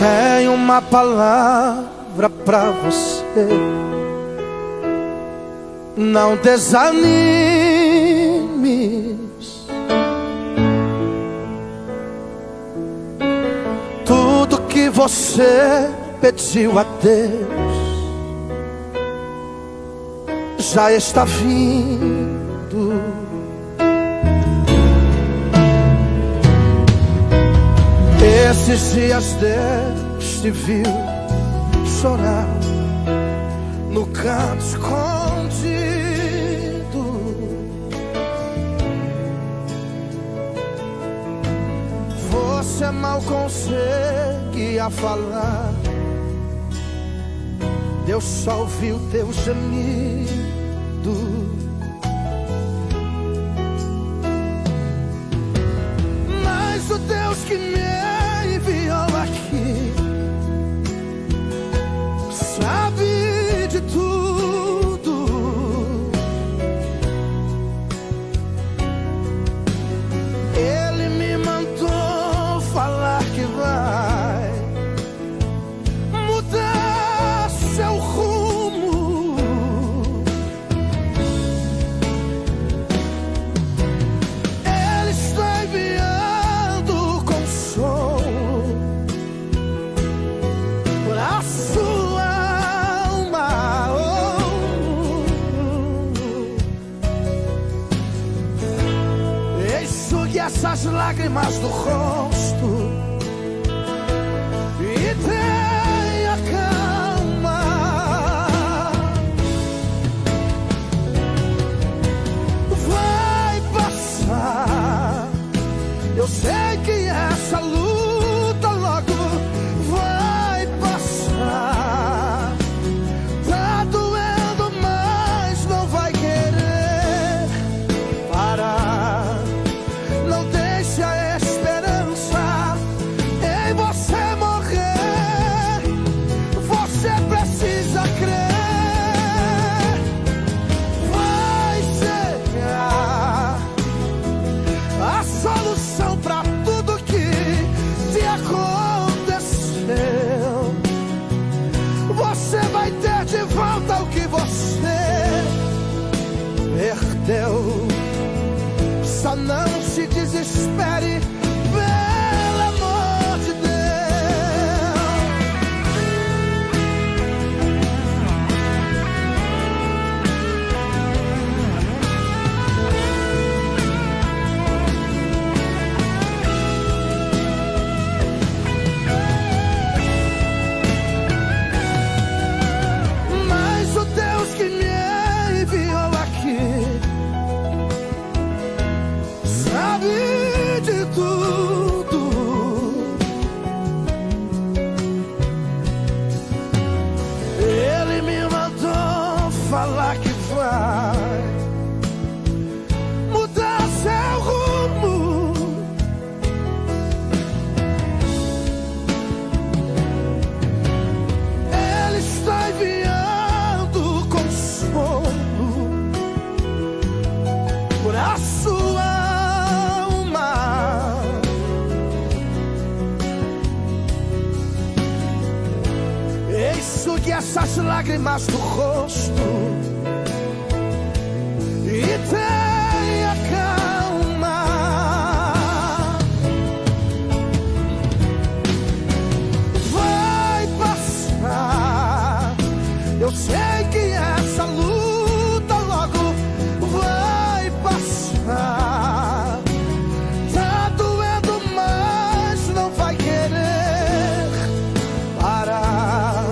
Tenho uma palavra pra você. Não desanimes. Tudo que você pediu a Deus já está vindo. Esses dias Deus te viu chorar no canto escondido. Você mal conseguia falar, Deus só ouviu teu gemido. Mas o Deus que me enviou aqui sabe de tudo. Ele me mandou falar que vai mudar seu rumo. Ele está enviando consolo pra sua alma. Enxugue essas lágrimas do rosto e tenha calma. Vai passar. Eu sei que essa luta logo vai passar. Tá doendo, mas não vai querer parar. Não deixe a esperança em você morrer. Você precisa crer. Vai chegar a solução pra tudo que te aconteceu. Você vai ter de volta o que você perdeu. Só não se desespere, pelo amor de Deus. Mas o Deus que me enviou aqui sabe de tudo. Ele me mandou falar que vai mudar seu rumo. Ele está enviando consolo pra sua alma. Enxugue essas lágrimas do rosto e tenha calma. Vai passar. Eu sei que essa luta logo vai passar. Tá doendo, mas não vai querer parar.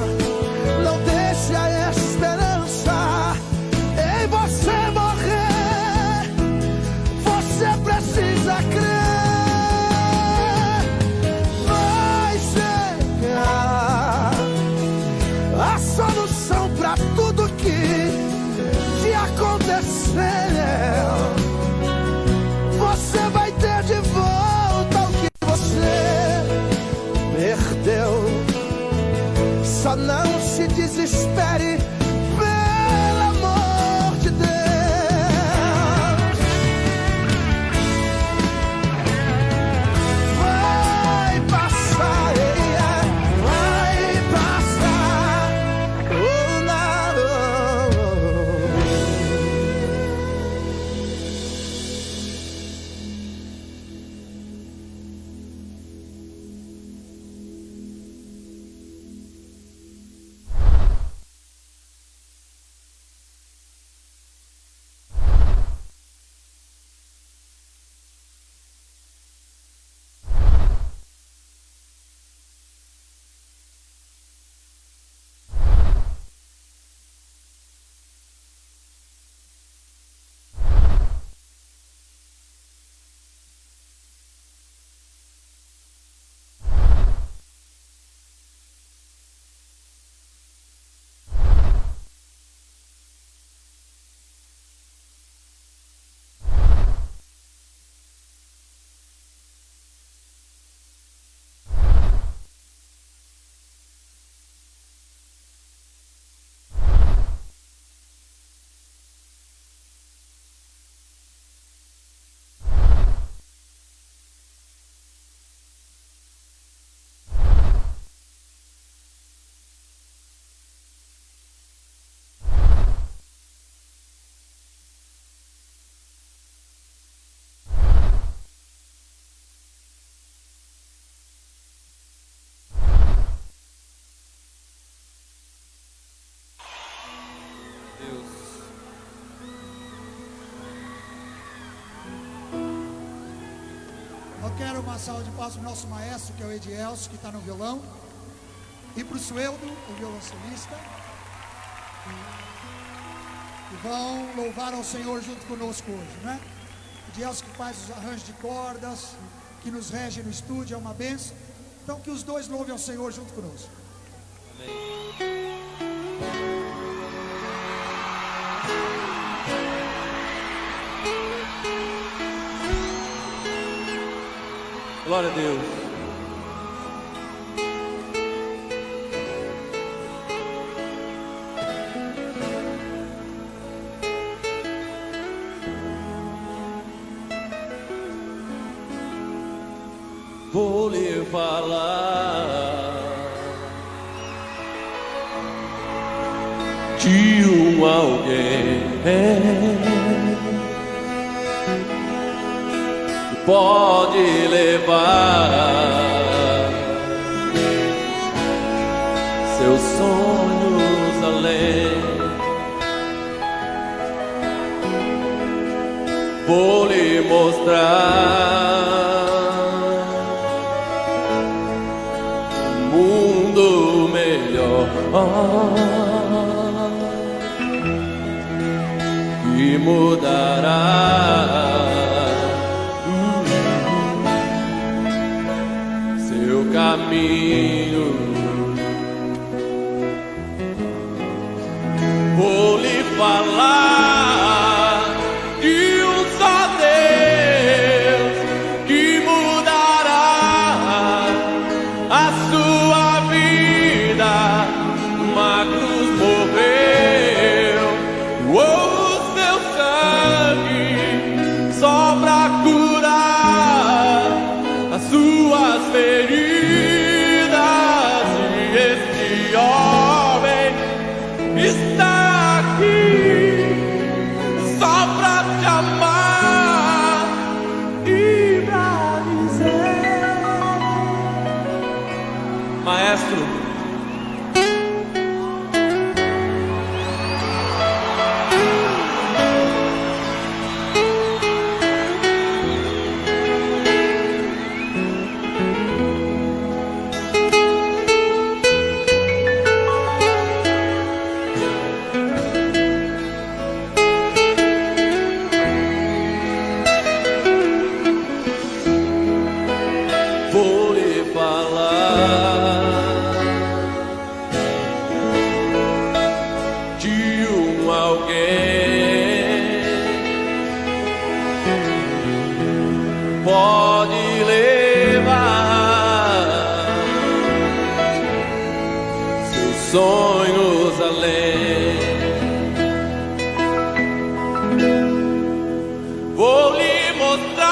Não deixe a esperança em você morrer. Você precisa crer. Vai chegar a solução pra tudo que te aconteceu. Você vai ter de volta o que você perdeu. Só não se desespere, pelo amor de Deus. Vai passar, uma salva de palmas para o nosso maestro, que é o Edielso, que está no violão. E para o Sueldo, o violoncelista. E vão louvar ao Senhor junto conosco hoje, né? Edielso que faz os arranjos de cordas, que nos rege no estúdio, é uma bênção. Então que os dois louvem ao Senhor junto conosco. Amém. Glória a Deus. Vou lhe falar de alguém que pode levar seus sonhos além. Vou lhe mostrar mundo melhor que mudará seu caminho. Vou lhe falar de um só Deus que mudará a sua vida. Uma cruz morreu, o seu sangue só pra curar as suas feridas. E este homem está aqui só pra te amar e pra dizer: Maestro, vou lhe falar de alguém pode levar seus sonhos além. Vou lhe mostrar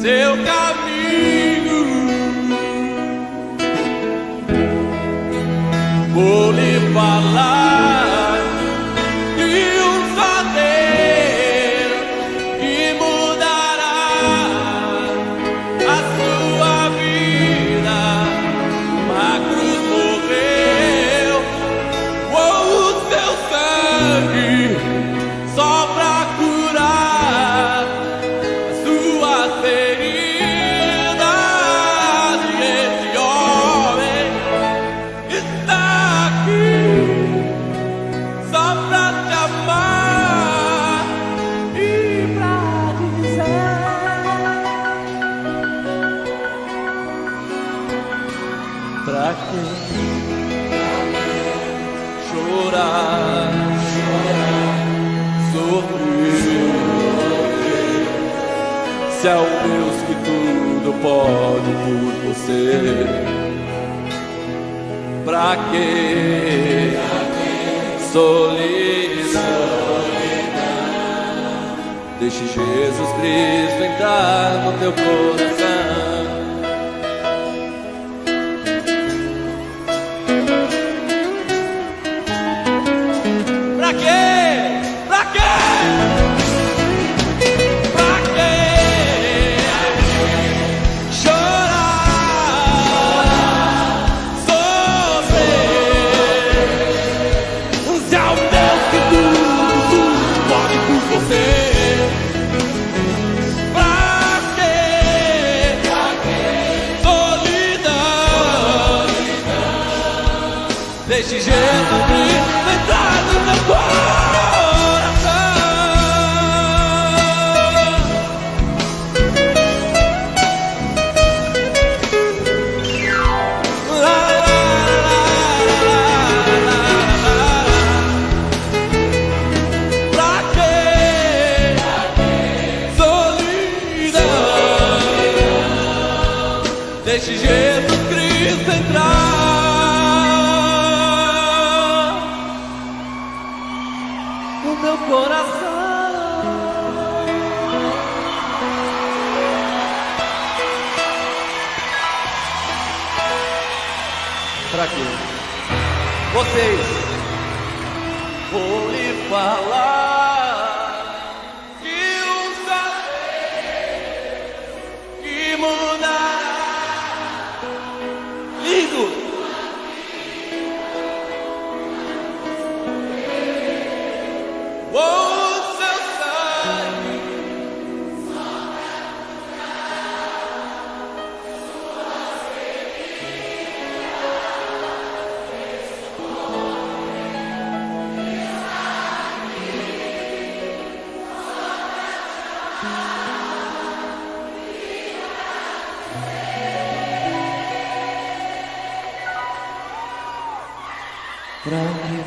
seu caminho. Vou lhe falar de um só Deus que mudará a sua vida. A cruz morreu, o seu sangue só pra curar as suas feridas. E esse homem está aqui só pra te amar e pra dizer: pra que chorar, sofrer, se é o Deus que tudo pode por você? Pra que solidão? Deixe Jesus Cristo entrar no teu coração. Pra quê? Pra quê? Pra quê? Deixe Jesus Cristo entrar no teu coração. Pra que solidão? Deixe Jesus Cristo entrar no meu coração. Pra quê? Vocês, vou lhe falar que um saber que mudará. Lindo! O seu sangue pra quê?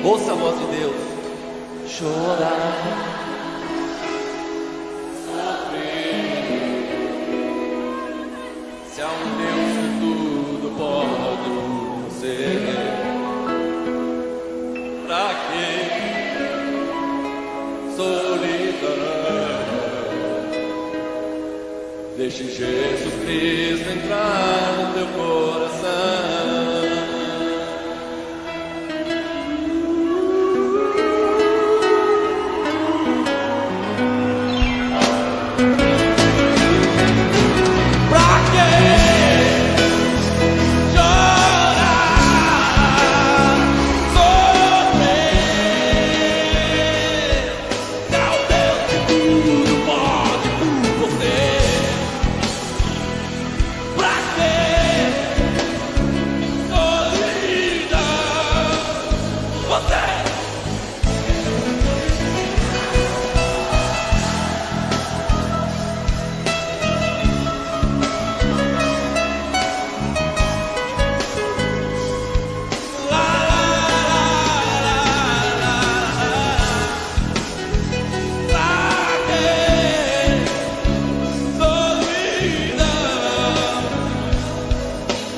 Ouça a voz de Deus. Chorar, sofrer. Se há um Deus que tudo pode por você, pra que solidão? Deixe Jesus Cristo entrar no teu coração.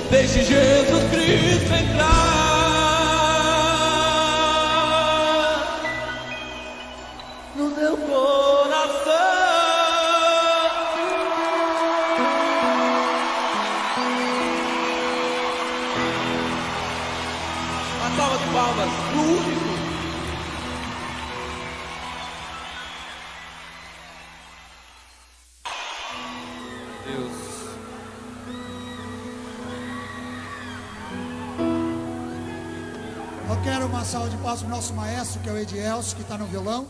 Deixe Jesus Cristo entrar no teu coração. Uma salva de palmas pro único. Deus. Eu quero uma salva de palmas para o nosso maestro, que é o Edielso, que está no violão.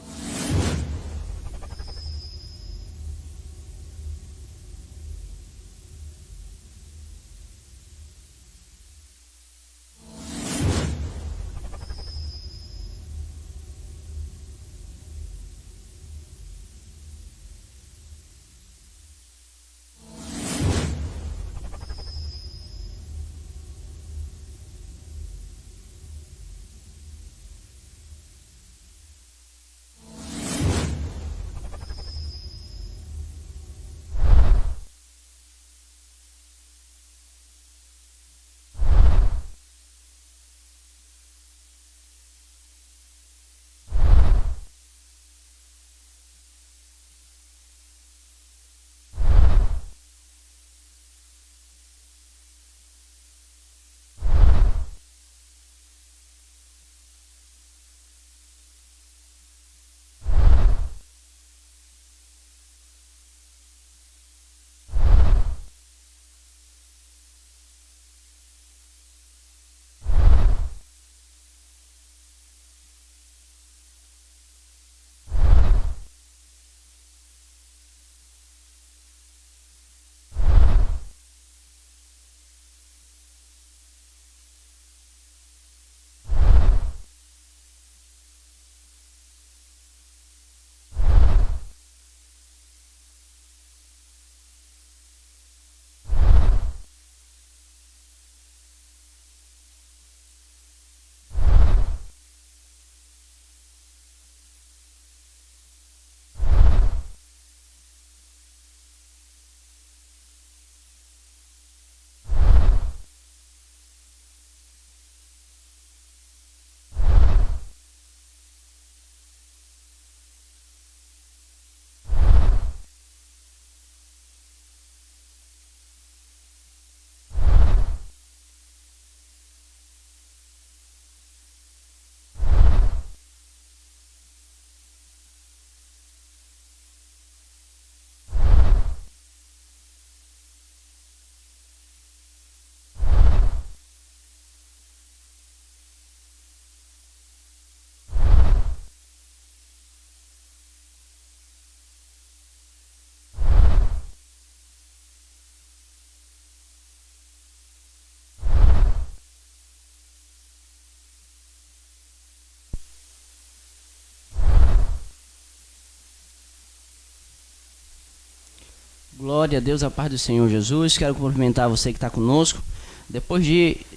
Glória a Deus, a paz do Senhor Jesus. Quero cumprimentar você que está conosco. Depois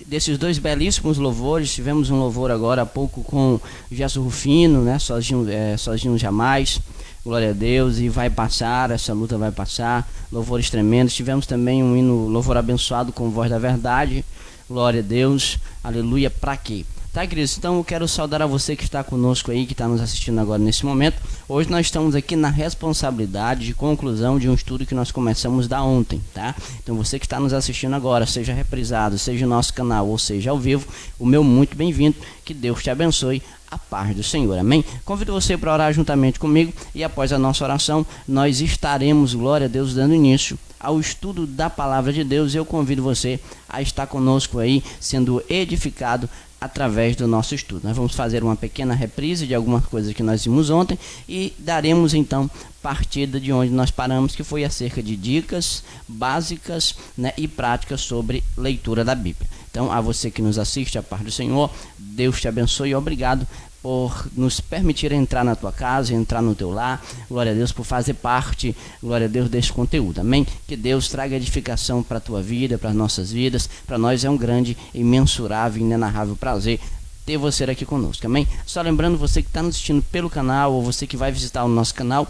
desses dois belíssimos louvores, tivemos um louvor agora há pouco com Gerson Rufino, né? Sozinho jamais. Glória a Deus, e vai passar, essa luta vai passar. Louvores tremendos. Tivemos também um hino, louvor abençoado com Voz da Verdade. Glória a Deus, aleluia, para quê? Tá, queridos? Então eu quero saudar a você que está conosco aí, que está nos assistindo agora nesse momento. Hoje nós estamos aqui na responsabilidade de conclusão de um estudo que nós começamos da ontem, tá? Então você que está nos assistindo agora, seja reprisado, seja no nosso canal ou seja ao vivo, o meu muito bem-vindo, que Deus te abençoe, a paz do Senhor, amém? Convido você para orar juntamente comigo e após a nossa oração, nós estaremos, glória a Deus, dando início ao estudo da Palavra de Deus. Eu convido você a estar conosco aí, sendo edificado através do nosso estudo. Nós vamos fazer uma pequena reprise de algumas coisas que nós vimos ontem e daremos então partida de onde nós paramos, que foi acerca de dicas básicas, né, e práticas sobre leitura da Bíblia. Então, a você que nos assiste, a paz do Senhor, Deus te abençoe e obrigado por nos permitir entrar na tua casa, entrar no teu lar. Glória a Deus por fazer parte, glória a Deus, desse conteúdo, amém? Que Deus traga edificação para a tua vida, para as nossas vidas. Para nós é um grande, imensurável, inenarrável prazer ter você aqui conosco, amém? Só lembrando, você que está nos assistindo pelo canal, ou você que vai visitar o nosso canal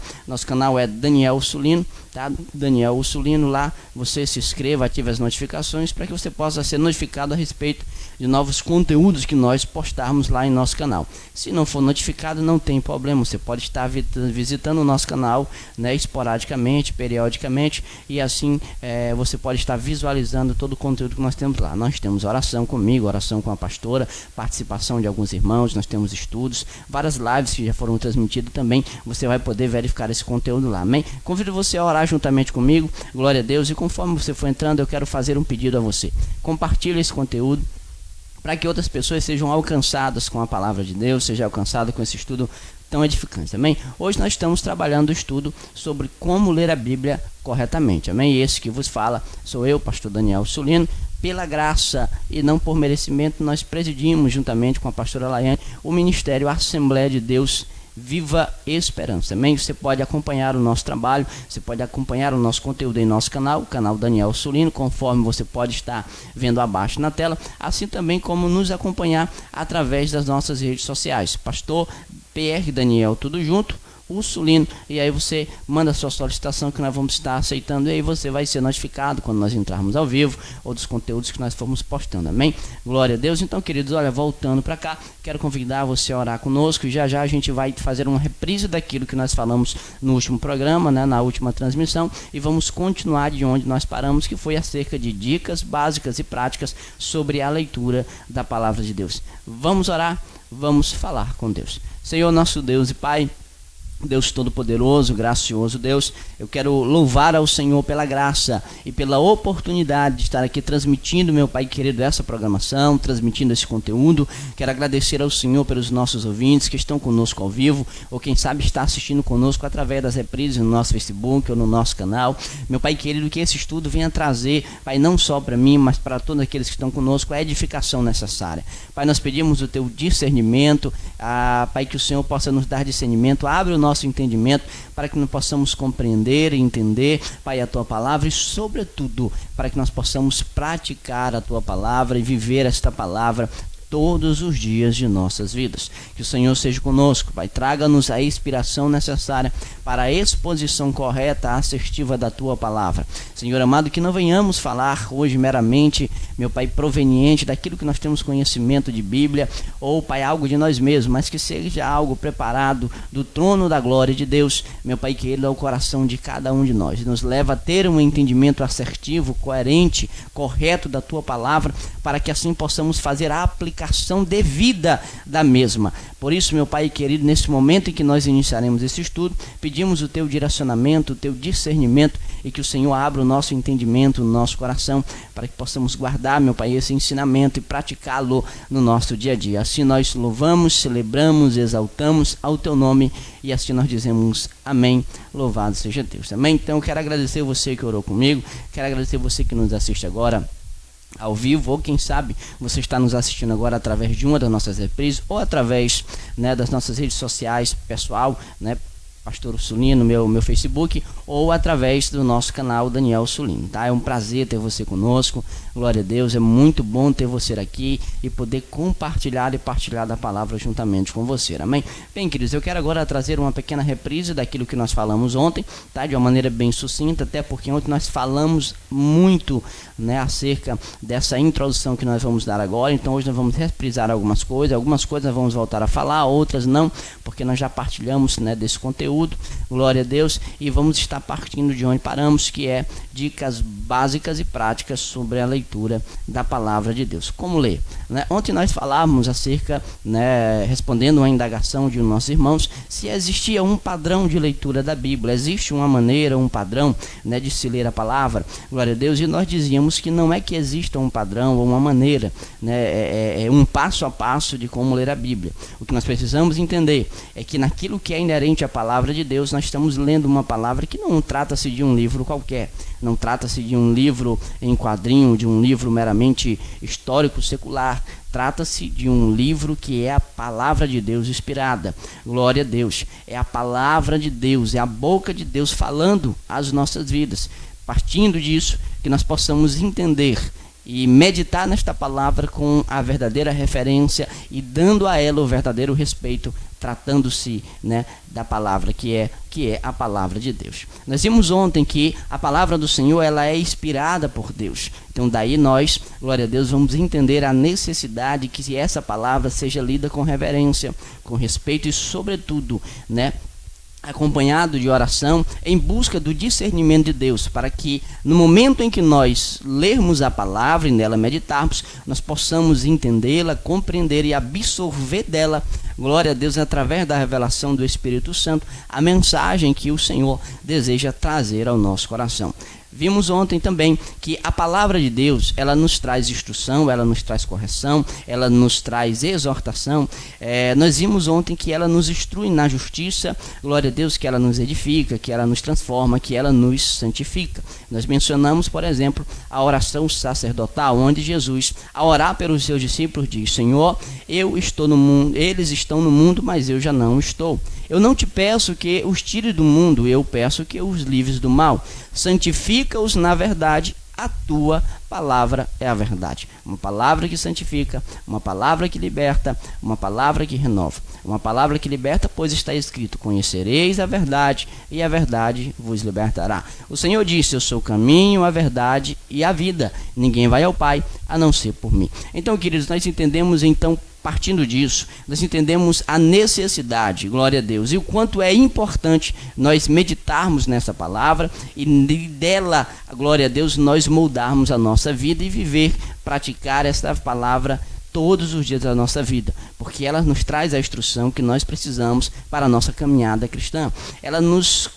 é Daniel Sulino, tá? Daniel Sulino, lá você se inscreva, ative as notificações para que você possa ser notificado a respeito de novos conteúdos que nós postarmos lá em nosso canal. Se não for notificado, não tem problema, você pode estar visitando o nosso canal, né, esporadicamente, periodicamente, e assim você pode estar visualizando todo o conteúdo que nós temos lá. Nós temos oração comigo, oração com a pastora, participação de alguns irmãos, nós temos estudos, várias lives que já foram transmitidas também, você vai poder verificar esse conteúdo lá, amém? Convido você a orar juntamente comigo, glória a Deus, e conforme você for entrando, eu quero fazer um pedido a você. Compartilhe esse conteúdo para que outras pessoas sejam alcançadas com a palavra de Deus, seja alcançada com esse estudo tão edificante, amém? Hoje nós estamos trabalhando o estudo sobre como ler a Bíblia corretamente, amém? E esse que vos fala sou eu, pastor Daniel Sulino. Pela graça e não por merecimento, nós presidimos juntamente com a pastora Laiane o ministério Assembleia de Deus Viva Esperança, amém? Você pode acompanhar o nosso trabalho, você pode acompanhar o nosso conteúdo em nosso canal, o canal Daniel Sulino, conforme você pode estar vendo abaixo na tela, assim também como nos acompanhar através das nossas redes sociais, pastor PR Daniel, tudo junto, o Sulino, e aí você manda a sua solicitação que nós vamos estar aceitando, e aí você vai ser notificado quando nós entrarmos ao vivo, ou dos conteúdos que nós formos postando, amém? Glória a Deus. Então, queridos, olha, voltando para cá, quero convidar você a orar conosco, e já já a gente vai fazer uma reprise daquilo que nós falamos no último programa, né, na última transmissão, e vamos continuar de onde nós paramos, que foi acerca de dicas básicas e práticas sobre a leitura da Palavra de Deus. Vamos orar, vamos falar com Deus. Senhor, nosso Deus e Pai, Deus Todo-Poderoso, gracioso Deus, eu quero louvar ao Senhor pela graça e pela oportunidade de estar aqui transmitindo, meu Pai querido, essa programação, transmitindo esse conteúdo. Quero agradecer ao Senhor pelos nossos ouvintes que estão conosco ao vivo, ou quem sabe está assistindo conosco através das reprises no nosso Facebook ou no nosso canal. Meu Pai querido, que esse estudo venha trazer, Pai, não só para mim, mas para todos aqueles que estão conosco, a edificação necessária. Pai, nós pedimos o Teu discernimento, Pai, que o Senhor possa nos dar discernimento, abre o nosso entendimento para que nós possamos compreender e entender, Pai, a Tua Palavra, e sobretudo para que nós possamos praticar a Tua Palavra e viver esta Palavra todos os dias de nossas vidas. Que o Senhor seja conosco, Pai, traga-nos a inspiração necessária para a exposição correta, assertiva da Tua Palavra. Senhor amado, que não venhamos falar hoje meramente, meu Pai, proveniente daquilo que nós temos conhecimento de Bíblia, ou, Pai, algo de nós mesmos, mas que seja algo preparado do trono da glória de Deus, meu Pai querido, ao coração de cada um de nós. Nos leva a ter um entendimento assertivo, coerente, correto da Tua Palavra, para que assim possamos fazer a aplicação devida da mesma. Por isso, meu Pai querido, nesse momento em que nós iniciaremos esse estudo, pedimos o Teu direcionamento, o Teu discernimento, e que o Senhor abra o nosso entendimento, o nosso coração, para que possamos guardar, meu Pai, esse ensinamento e praticá-lo no nosso dia a dia. Assim nós louvamos, celebramos, exaltamos ao Teu nome, e assim nós dizemos amém, louvado seja Deus. Amém? Então eu quero agradecer você que orou comigo, quero agradecer você que nos assiste agora ao vivo, ou quem sabe você está nos assistindo agora através de uma das nossas reprises, ou através, né, das nossas redes sociais pessoal, né, Pastor Sulino, meu Facebook, ou através do nosso canal Daniel Sulino, tá? É um prazer ter você conosco, glória a Deus, é muito bom ter você aqui e poder compartilhar e partilhar da palavra juntamente com você, amém? Bem, queridos, eu quero agora trazer uma pequena reprise daquilo que nós falamos ontem, tá? De uma maneira bem sucinta, até porque ontem nós falamos muito, né, acerca dessa introdução que nós vamos dar agora. Então hoje nós vamos reprisar algumas coisas nós vamos voltar a falar, outras não, porque nós já partilhamos, né, desse conteúdo, glória a Deus, e vamos estar partindo de onde paramos, que é dicas básicas e práticas sobre a leitura da palavra de Deus. Como ler, né? Ontem nós falávamos acerca, né, respondendo uma indagação de nossos irmãos, se existia um padrão de leitura da Bíblia, existe uma maneira, um padrão, né, de se ler a palavra, glória a Deus, e nós dizíamos que não é que exista um padrão ou uma maneira, né, é um passo a passo de como ler a Bíblia. O que nós precisamos entender é que naquilo que é inerente à palavra de Deus, nós estamos lendo uma palavra que não trata-se de um livro qualquer, não trata-se de um livro em quadrinho, de um livro meramente histórico, secular. Trata-se de um livro que é a palavra de Deus inspirada, glória a Deus, é a palavra de Deus, é a boca de Deus falando às nossas vidas. Partindo disso, que nós possamos entender e meditar nesta palavra com a verdadeira referência e dando a ela o verdadeiro respeito, tratando-se, né, da palavra que é a palavra de Deus. Nós vimos ontem que a palavra do Senhor, ela é inspirada por Deus. Então daí nós, glória a Deus, vamos entender a necessidade que essa palavra seja lida com reverência, com respeito e sobretudo, né, acompanhado de oração, em busca do discernimento de Deus, para que no momento em que nós lermos a palavra e nela meditarmos, nós possamos entendê-la, compreender e absorver dela, glória a Deus, através da revelação do Espírito Santo, a mensagem que o Senhor deseja trazer ao nosso coração. Vimos ontem também que a palavra de Deus, ela nos traz instrução, ela nos traz correção, ela nos traz exortação. Nós vimos ontem que ela nos instrui na justiça, glória a Deus, que ela nos edifica, que ela nos transforma, que ela nos santifica. Nós mencionamos, por exemplo, a oração sacerdotal, onde Jesus, ao orar pelos seus discípulos, diz: Senhor, eu estou no mundo, eles estão no mundo, mas eu já não estou. Eu não te peço que os tire do mundo, eu peço que os livres do mal. Santifica-os na verdade, a tua palavra é a verdade. Uma palavra que santifica, uma palavra que liberta, uma palavra que renova. Uma palavra que liberta, pois está escrito: conhecereis a verdade e a verdade vos libertará. O Senhor disse: eu sou o caminho, a verdade e a vida. Ninguém vai ao Pai a não ser por mim. Então, queridos, nós entendemos então, partindo disso, nós entendemos a necessidade, glória a Deus, e o quanto é importante nós meditarmos nessa palavra e dela, glória a Deus, nós moldarmos a nossa vida e viver, praticar essa palavra todos os dias da nossa vida, porque ela nos traz a instrução que nós precisamos para a nossa caminhada cristã. Ela nos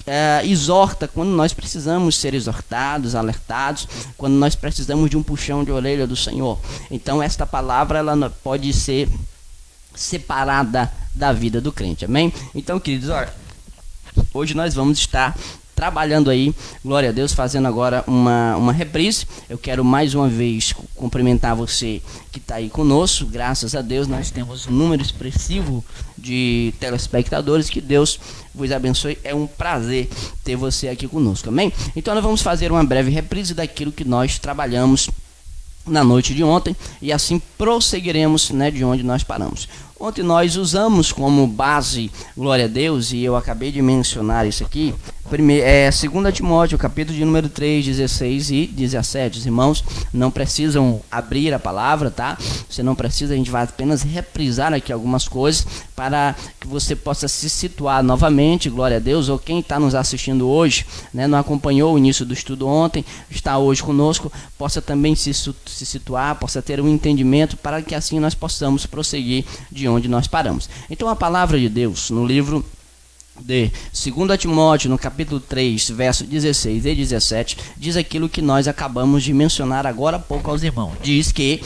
exorta quando nós precisamos ser exortados, alertados, quando nós precisamos de um puxão de orelha do Senhor. Então esta palavra, ela pode ser separada da vida do crente, amém? Então, queridos, olha, hoje nós vamos estar trabalhando aí, glória a Deus, fazendo agora uma reprise. Eu quero mais uma vez cumprimentar você que está aí conosco. Graças a Deus nós temos um número expressivo de telespectadores. Que Deus vos abençoe, é um prazer ter você aqui conosco, amém? Então nós vamos fazer uma breve reprise daquilo que nós trabalhamos na noite de ontem e assim prosseguiremos, né, de onde nós paramos. Ontem nós usamos como base, glória a Deus, e eu acabei de mencionar isso aqui, 2 Timóteo, capítulo de número 3, 16 e 17. Os irmãos não precisam abrir a palavra, tá? Você não precisa, a gente vai apenas reprisar aqui algumas coisas para que você possa se situar novamente, glória a Deus, ou quem está nos assistindo hoje, né, não acompanhou o início do estudo ontem, está hoje conosco, possa também se situar, possa ter um entendimento para que assim nós possamos prosseguir de onde nós paramos. Então a palavra de Deus no livro de 2 Timóteo, no capítulo 3, versos 16 e 17, diz aquilo que nós acabamos de mencionar agora há pouco aos irmãos. Diz que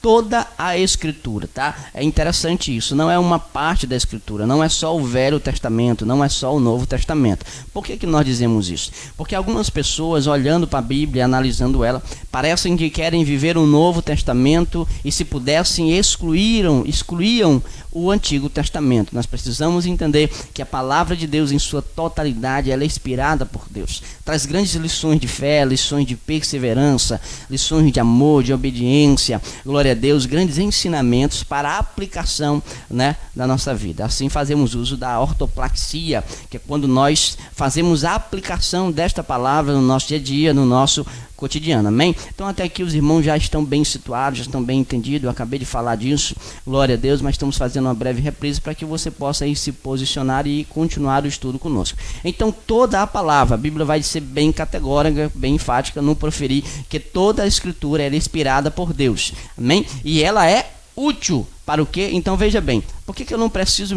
toda a Escritura, tá? É interessante isso, não é uma parte da Escritura, não é só o Velho Testamento, não é só o Novo Testamento. Por que nós dizemos isso? Porque algumas pessoas, olhando para a Bíblia, analisando ela, parecem que querem viver o Novo Testamento e, se pudessem, excluíam o Antigo Testamento. Nós precisamos entender que a palavra de Deus em sua totalidade, ela é inspirada por Deus, traz grandes lições de fé, lições de perseverança, lições de amor, de obediência, glória a Deus, grandes ensinamentos para a aplicação, né, da nossa vida. Assim fazemos uso da ortopraxia, que é quando nós fazemos a aplicação desta palavra no nosso dia a dia, no nosso cotidiano, amém? Então até aqui os irmãos já estão bem situados, já estão bem entendidos, eu acabei de falar disso, glória a Deus, mas estamos fazendo uma breve reprise para que você possa aí se posicionar e continuar o estudo conosco. Então toda a palavra, a Bíblia vai ser bem categórica, bem enfática, não proferir que toda a Escritura é inspirada por Deus, amém? E ela é útil para o quê? Então veja bem, por que eu não preciso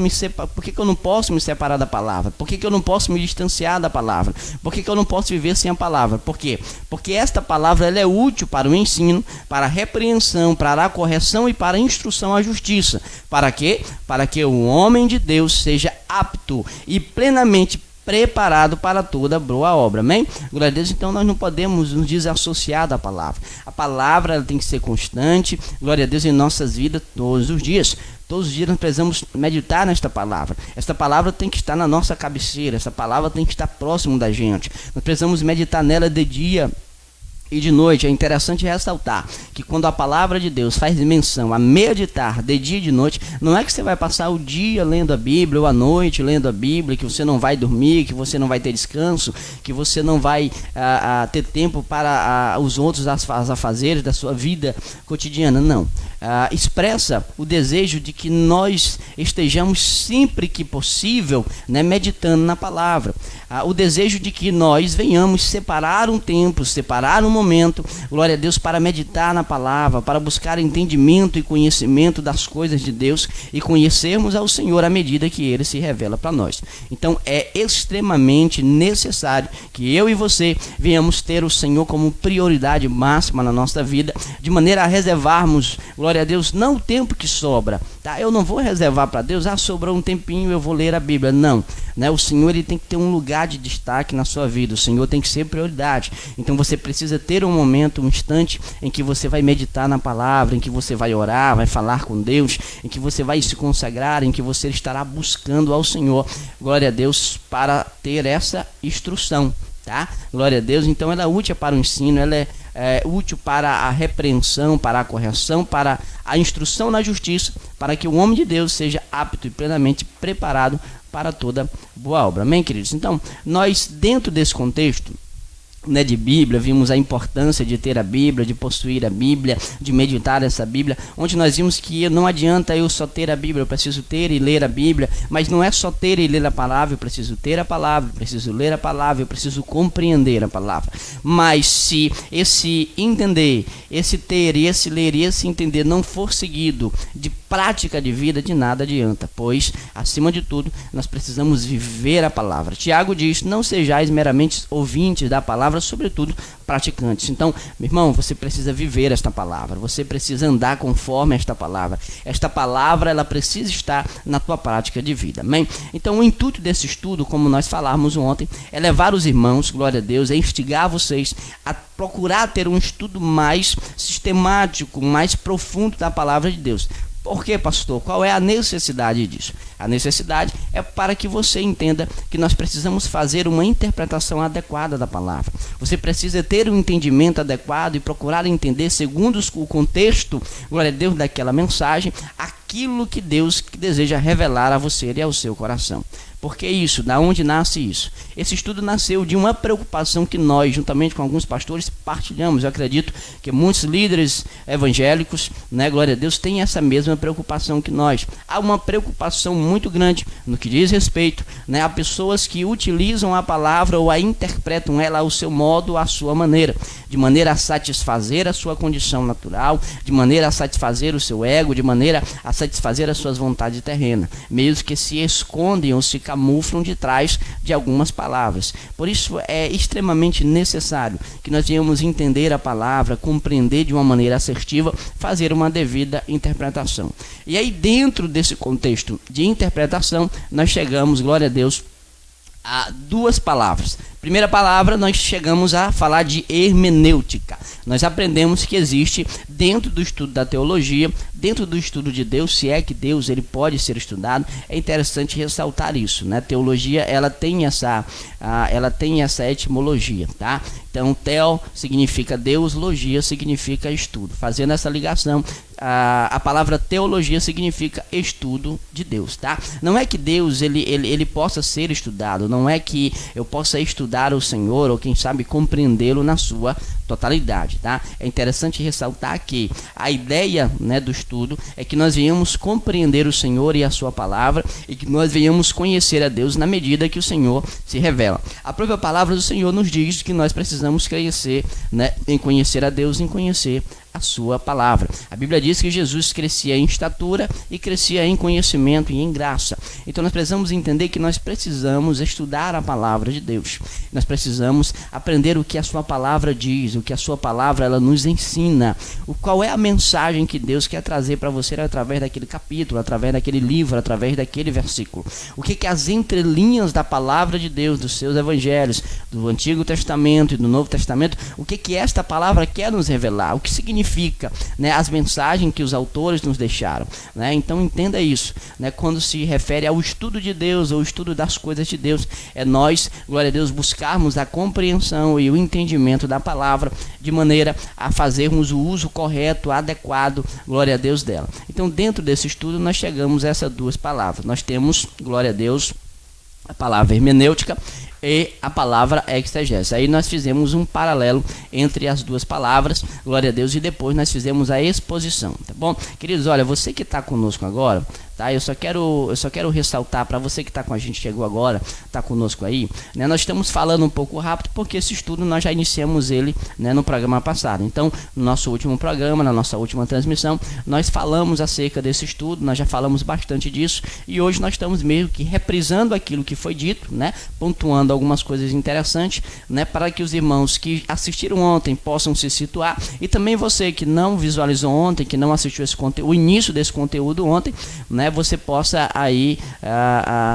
por que eu não posso me separar da palavra? Por que eu não posso me distanciar da palavra? Por que eu não posso viver sem a palavra? Por quê? Porque esta palavra ela é útil para o ensino, para a repreensão, para a correção e para a instrução à justiça. Para quê? Para que o homem de Deus seja apto e plenamente preparado para toda boa obra, amém? Glória a Deus. Então nós não podemos nos desassociar da palavra. A palavra ela tem que ser constante, glória a Deus, em nossas vidas todos os dias. Todos os dias nós precisamos meditar nesta palavra. Esta palavra tem que estar na nossa cabeceira, essa palavra tem que estar próximo da gente. Nós precisamos meditar nela de dia e de noite. É interessante ressaltar que quando a palavra de Deus faz menção a meditar de dia e de noite, não é que você vai passar o dia lendo a Bíblia ou a noite lendo a Bíblia, que você não vai dormir, que você não vai ter descanso, que você não vai ter tempo para os outros afazeres da sua vida cotidiana. Não. Expressa o desejo de que nós estejamos sempre que possível, né, meditando na palavra. O desejo de que nós venhamos separar um tempo, separar um momento, glória a Deus, para meditar na palavra, para buscar entendimento e conhecimento das coisas de Deus e conhecermos ao Senhor à medida que Ele se revela para nós. Então é extremamente necessário que eu e você venhamos ter o Senhor como prioridade máxima na nossa vida, de maneira a reservarmos, glória a Deus, não o tempo que sobra, tá? Eu não vou reservar para Deus, sobrou um tempinho, eu vou ler a Bíblia, não, né? O Senhor ele tem que ter um lugar de destaque na sua vida, o Senhor tem que ser prioridade. Então você precisa ter um momento, um instante em que você vai meditar na palavra, em que você vai orar, vai falar com Deus, em que você vai se consagrar, em que você estará buscando ao Senhor, glória a Deus, para ter essa instrução, tá? Glória a Deus. Então ela é útil para o ensino, ela é útil para a repreensão, para a correção, para a instrução na justiça, para que o homem de Deus seja apto e plenamente preparado para toda boa obra, amém, queridos? Então nós, dentro desse contexto, né, de Bíblia, vimos a importância de ter a Bíblia, de possuir a Bíblia, de meditar essa Bíblia, onde nós vimos que não adianta eu só ter a Bíblia, eu preciso ter e ler a Bíblia, mas não é só ter e ler a palavra, eu preciso ter a palavra, eu preciso ler a palavra, eu preciso compreender a palavra. Mas se esse entender, esse ter e esse ler e esse entender não for seguido de prática de vida, de nada adianta, pois, acima de tudo, nós precisamos viver a palavra. Tiago diz: não sejais meramente ouvintes da palavra, sobretudo praticantes. Então, meu irmão, você precisa viver esta palavra, você precisa andar conforme esta palavra. Esta palavra, ela precisa estar na tua prática de vida, amém? Então, o intuito desse estudo, como nós falamos ontem, é levar os irmãos, glória a Deus, é instigar vocês a procurar ter um estudo mais sistemático, mais profundo da palavra de Deus. Por quê, pastor? Qual é a necessidade disso? A necessidade é para que você entenda que nós precisamos fazer uma interpretação adequada da palavra. Você precisa ter um entendimento adequado e procurar entender, segundo o contexto, glória a Deus, daquela mensagem, aquilo que Deus deseja revelar a você e ao seu coração. Por que isso? Da onde nasce isso? Esse estudo nasceu de uma preocupação que nós, juntamente com alguns pastores, partilhamos. Eu acredito que muitos líderes evangélicos, né, glória a Deus, têm essa mesma preocupação que nós. Há uma preocupação muito grande no que diz respeito, né, a pessoas que utilizam a palavra ou a interpretam ela ao seu modo, à sua maneira, de maneira a satisfazer a sua condição natural, de maneira a satisfazer o seu ego, de maneira a satisfazer as suas vontades terrenas, mesmo que se escondem ou se camuflam de trás de algumas palavras. Por isso é extremamente necessário que nós venhamos entender a palavra, compreender de uma maneira assertiva, fazer uma devida interpretação. E aí, dentro desse contexto de interpretação, nós chegamos, glória a Deus, a duas palavras. Primeira palavra, nós chegamos a falar de hermenêutica. Nós aprendemos que existe dentro do estudo da teologia, dentro do estudo de Deus, se é que Deus ele pode ser estudado, é interessante ressaltar isso, né? Teologia, ela tem essa etimologia, tá? Então, theo significa Deus, logia significa estudo. Fazendo essa ligação, a palavra teologia significa estudo de Deus, tá? Não é que Deus ele possa ser estudado, não é que eu possa estudar o Senhor ou quem sabe compreendê-lo na sua totalidade, tá? É interessante ressaltar que a ideia, né, do estudo é que nós venhamos compreender o Senhor e a sua palavra e que nós venhamos conhecer a Deus na medida que o Senhor se revela. A própria palavra do Senhor nos diz que nós precisamos crescer, né, em conhecer a Deus, em conhecer a sua palavra. A Bíblia diz que Jesus crescia em estatura e crescia em conhecimento e em graça. Então nós precisamos entender que nós precisamos estudar a palavra de Deus. Nós precisamos aprender o que a sua palavra diz, o que a sua palavra ela nos ensina, qual é a mensagem que Deus quer trazer para você através daquele capítulo, através daquele livro, através daquele versículo. O que as entrelinhas da palavra de Deus, dos seus evangelhos, do Antigo Testamento e do Novo Testamento, o que esta palavra quer nos revelar, o que significa, né, as mensagens que os autores nos deixaram, né? Então entenda isso, né? Quando se refere ao estudo de Deus, ou estudo das coisas de Deus, é nós, glória a Deus, buscarmos a compreensão e o entendimento da palavra de maneira a fazermos o uso correto, adequado, glória a Deus, dela. Então dentro desse estudo nós chegamos a essas duas palavras. Nós temos, glória a Deus, a palavra hermenêutica e a palavra exegese. Aí nós fizemos um paralelo entre as duas palavras, glória a Deus, e depois nós fizemos a exposição, tá bom? Queridos, olha, você que está conosco agora, tá? Eu só quero ressaltar para você que está com a gente, chegou agora, está conosco aí, né? Nós estamos falando um pouco rápido porque esse estudo nós já iniciamos ele, né, no programa passado. Então, no nosso último programa, na nossa última transmissão, nós falamos acerca desse estudo, nós já falamos bastante disso e hoje nós estamos meio que reprisando aquilo que foi dito, né? Pontuando algumas coisas interessantes, né, para que os irmãos que assistiram ontem possam se situar e também você que não visualizou ontem, que não assistiu esse conteúdo, o início desse conteúdo ontem, né, você possa aí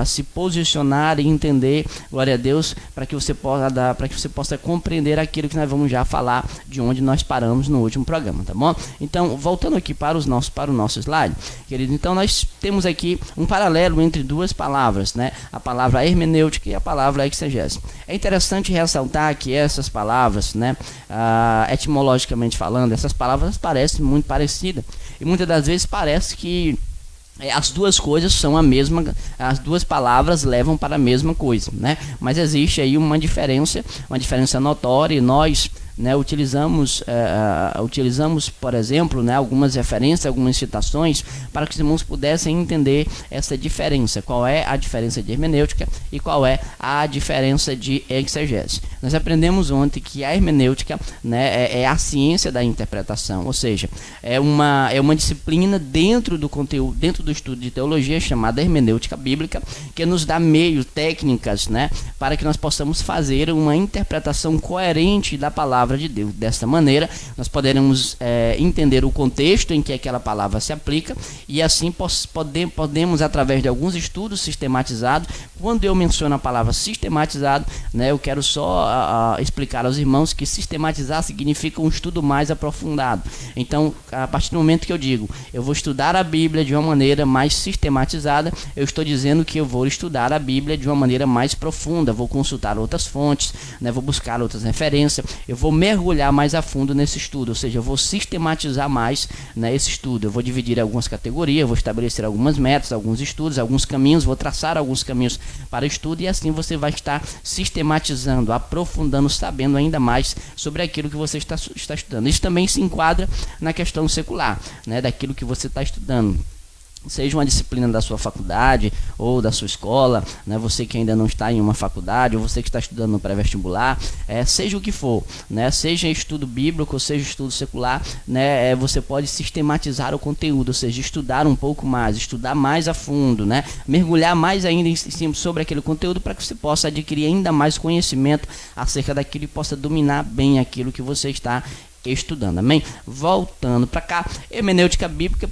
se posicionar e entender, glória a Deus, para que você possa compreender aquilo que nós vamos já falar de onde nós paramos no último programa, tá bom? Então, voltando aqui para o nosso slide, querido, então nós temos aqui um paralelo entre duas palavras, né, a palavra hermenêutica e a palavra exegese. É interessante ressaltar que essas palavras, né, etimologicamente falando, essas palavras parecem muito parecidas e muitas das vezes parece que as duas coisas são a mesma, as duas palavras levam para a mesma coisa, né? Mas existe aí uma diferença notória e nós, né, utilizamos, por exemplo, né, algumas referências, algumas citações para que os irmãos pudessem entender essa diferença, qual é a diferença de hermenêutica e qual é a diferença de exegese. Nós aprendemos ontem que a hermenêutica, né, é a ciência da interpretação, ou seja, é uma disciplina dentro do conteúdo, dentro do estudo de teologia chamada hermenêutica bíblica, que nos dá meios, técnicas, né, para que nós possamos fazer uma interpretação coerente da palavra de Deus. Desta maneira, nós poderemos entender o contexto em que aquela palavra se aplica e assim podemos, através de alguns estudos sistematizados, quando eu menciono a palavra sistematizado, né, eu quero só explicar aos irmãos que sistematizar significa um estudo mais aprofundado. Então, a partir do momento que eu digo, eu vou estudar a Bíblia de uma maneira mais sistematizada, eu estou dizendo que eu vou estudar a Bíblia de uma maneira mais profunda, vou consultar outras fontes, né, vou buscar outras referências, eu vou mergulhar mais a fundo nesse estudo, ou seja, eu vou sistematizar mais, né, esse estudo, eu vou dividir algumas categorias, vou estabelecer algumas metas, alguns estudos, alguns caminhos, vou traçar alguns caminhos para o estudo e assim você vai estar sistematizando, aprofundando, sabendo ainda mais sobre aquilo que você está estudando. Isso também se enquadra na questão secular, né, daquilo que você está estudando. seja uma disciplina da sua faculdade ou da sua escola, né? Você que ainda não está em uma faculdade, ou você que está estudando no pré-vestibular, seja o que for, né? Seja estudo bíblico ou seja estudo secular, né? Você pode sistematizar o conteúdo, ou seja, estudar um pouco mais, estudar mais a fundo, né? Mergulhar mais ainda sobre aquele conteúdo para que você possa adquirir ainda mais conhecimento acerca daquilo e possa dominar bem aquilo que você está estudando, amém? Voltando para cá, hermenêutica bíblica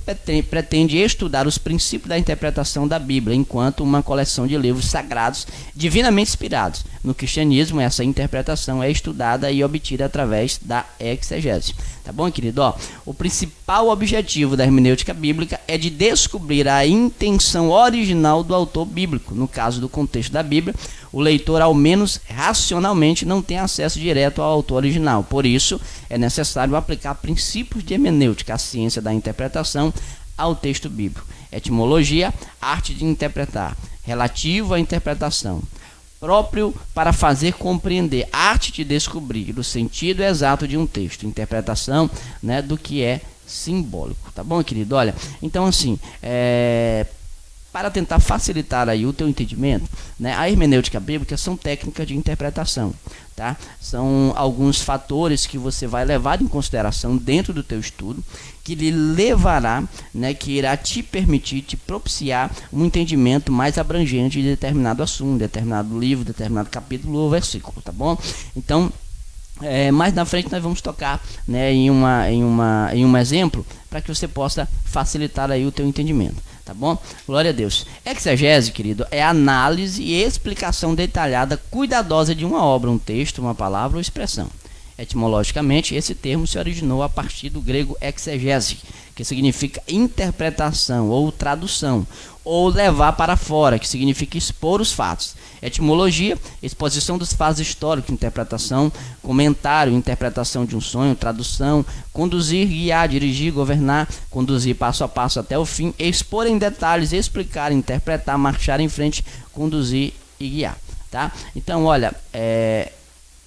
pretende estudar os princípios da interpretação da Bíblia enquanto uma coleção de livros sagrados divinamente inspirados. No cristianismo, essa interpretação é estudada e obtida através da exegese. Tá bom, querido? O principal objetivo da hermenêutica bíblica é de descobrir a intenção original do autor bíblico. No caso do contexto da Bíblia, o leitor, ao menos racionalmente, não tem acesso direto ao autor original. Por isso, é necessário aplicar princípios de hermenêutica, a ciência da interpretação, ao texto bíblico. Etimologia, arte de interpretar, relativo à interpretação. Próprio para fazer compreender, arte de descobrir o sentido exato de um texto, interpretação, né, do que é simbólico. Tá bom, querido? Olha, então assim, para tentar facilitar aí o teu entendimento, né, a hermenêutica bíblica são técnicas de interpretação, tá? São alguns fatores que você vai levar em consideração dentro do teu estudo, que lhe levará, né, que irá te permitir, te propiciar um entendimento mais abrangente de determinado assunto, determinado livro, determinado capítulo ou versículo, tá bom? Então, mais na frente nós vamos tocar, né, em um exemplo para que você possa facilitar aí o teu entendimento. Tá bom? Glória a Deus. Exegese, querido, é análise e explicação detalhada, cuidadosa de uma obra, um texto, uma palavra ou expressão. Etimologicamente, esse termo se originou a partir do grego exegese, que significa interpretação ou tradução, ou levar para fora, que significa expor os fatos. Etimologia, exposição dos fatos históricos, interpretação, comentário, interpretação de um sonho, tradução, conduzir, guiar, dirigir, governar, conduzir passo a passo até o fim, expor em detalhes, explicar, interpretar, marchar em frente, conduzir e guiar. Tá? Então, olha,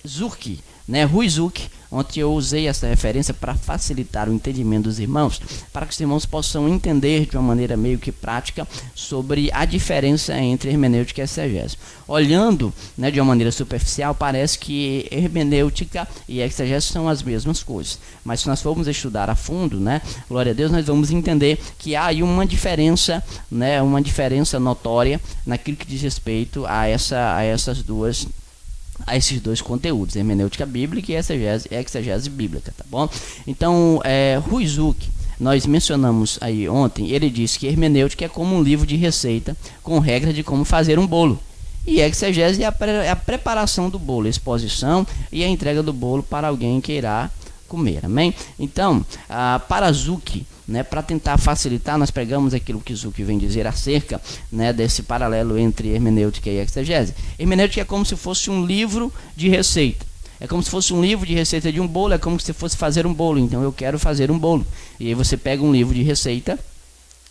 Zurk, né, Rui Zurk, ontem eu usei essa referência para facilitar o entendimento dos irmãos, para que os irmãos possam entender de uma maneira meio que prática sobre a diferença entre hermenêutica e exegese. Olhando, né, de uma maneira superficial, parece que hermenêutica e exegese são as mesmas coisas, mas se nós formos estudar a fundo, né, glória a Deus, nós vamos entender que há aí uma diferença, né, uma diferença notória naquilo que diz respeito a esses dois conteúdos, hermenêutica bíblica e exegese bíblica, tá bom? Então, Rui Zurk, nós mencionamos aí ontem, ele disse que hermenêutica é como um livro de receita com regra de como fazer um bolo, e exegese é a preparação do bolo, a exposição e a entrega do bolo para alguém que irá comer, amém? Então, para Zurk, né, para tentar facilitar, nós pegamos aquilo que Zurk vem dizer acerca, né, desse paralelo entre hermenêutica e exegese. Hermenêutica é como se fosse um livro de receita. É como se fosse um livro de receita de um bolo, é como se fosse fazer um bolo. Então eu quero fazer um bolo. E aí você pega um livro de receita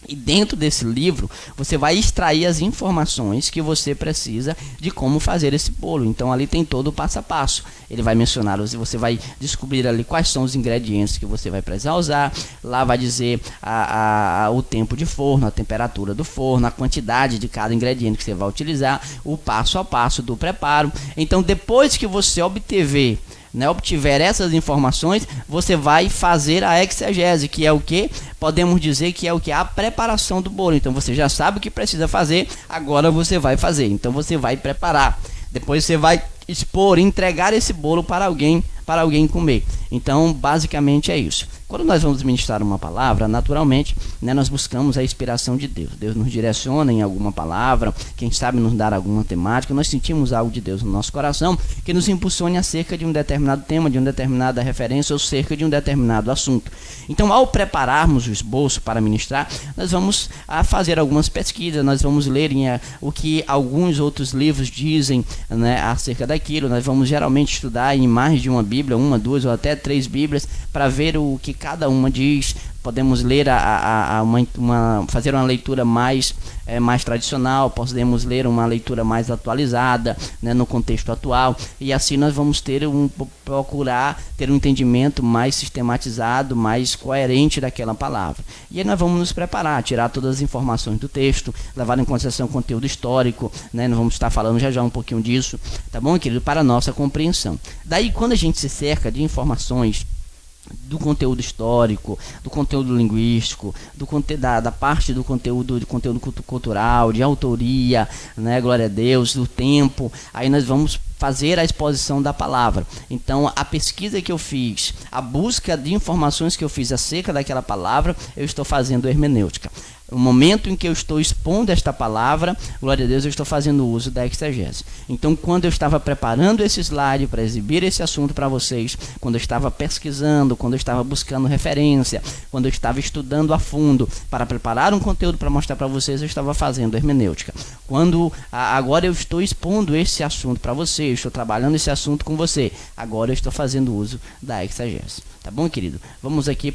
e dentro desse livro você vai extrair as informações que você precisa de como fazer esse bolo. Então ali tem todo o passo a passo. Ele vai mencionar, você vai descobrir ali quais são os ingredientes que você vai precisar usar. Lá vai dizer o tempo de forno, a temperatura do forno, a quantidade de cada ingrediente que você vai utilizar, o passo a passo do preparo. Então depois que você obtiver essas informações, você vai fazer a exegese, que é o que? Podemos dizer que é o que? A preparação do bolo. Então você já sabe o que precisa fazer, agora você vai fazer. Então você vai preparar. Depois você vai expor, entregar esse bolo para alguém comer. Então, basicamente é isso. Quando nós vamos ministrar uma palavra, naturalmente, né, nós buscamos a inspiração de Deus. Deus nos direciona em alguma palavra, quem sabe nos dar alguma temática. Nós sentimos algo de Deus no nosso coração que nos impulsione acerca de um determinado tema, de uma determinada referência ou cerca de um determinado assunto. Então, ao prepararmos o esboço para ministrar, nós vamos fazer algumas pesquisas, nós vamos ler o que alguns outros livros dizem, né, acerca daquilo. Nós vamos geralmente estudar em mais de uma Bíblia, uma, duas ou até 3 Bíblias, para ver o que cada uma diz, podemos ler fazer uma leitura mais tradicional, podemos ler uma leitura mais atualizada, né, no contexto atual, e assim nós vamos procurar ter um entendimento mais sistematizado, mais coerente daquela palavra. E aí nós vamos nos preparar, tirar todas as informações do texto, levar em consideração o conteúdo histórico, né, nós vamos estar falando já um pouquinho disso, tá bom, querido, para a nossa compreensão. Daí, quando a gente se cerca de informações do conteúdo histórico, do conteúdo linguístico, da parte do conteúdo cultural, de autoria, né, glória a Deus, do tempo, aí nós vamos fazer a exposição da palavra. Então, a pesquisa que eu fiz, a busca de informações que eu fiz acerca daquela palavra, eu estou fazendo hermenêutica. No momento em que eu estou expondo esta palavra, glória a Deus, eu estou fazendo uso da exegese. Então, quando eu estava preparando esse slide para exibir esse assunto para vocês, quando eu estava pesquisando, quando eu estava buscando referência, quando eu estava estudando a fundo para preparar um conteúdo para mostrar para vocês, eu estava fazendo hermenêutica. Agora eu estou expondo esse assunto para vocês, estou trabalhando esse assunto com você, agora eu estou fazendo uso da exegese. Tá bom, querido? Vamos aqui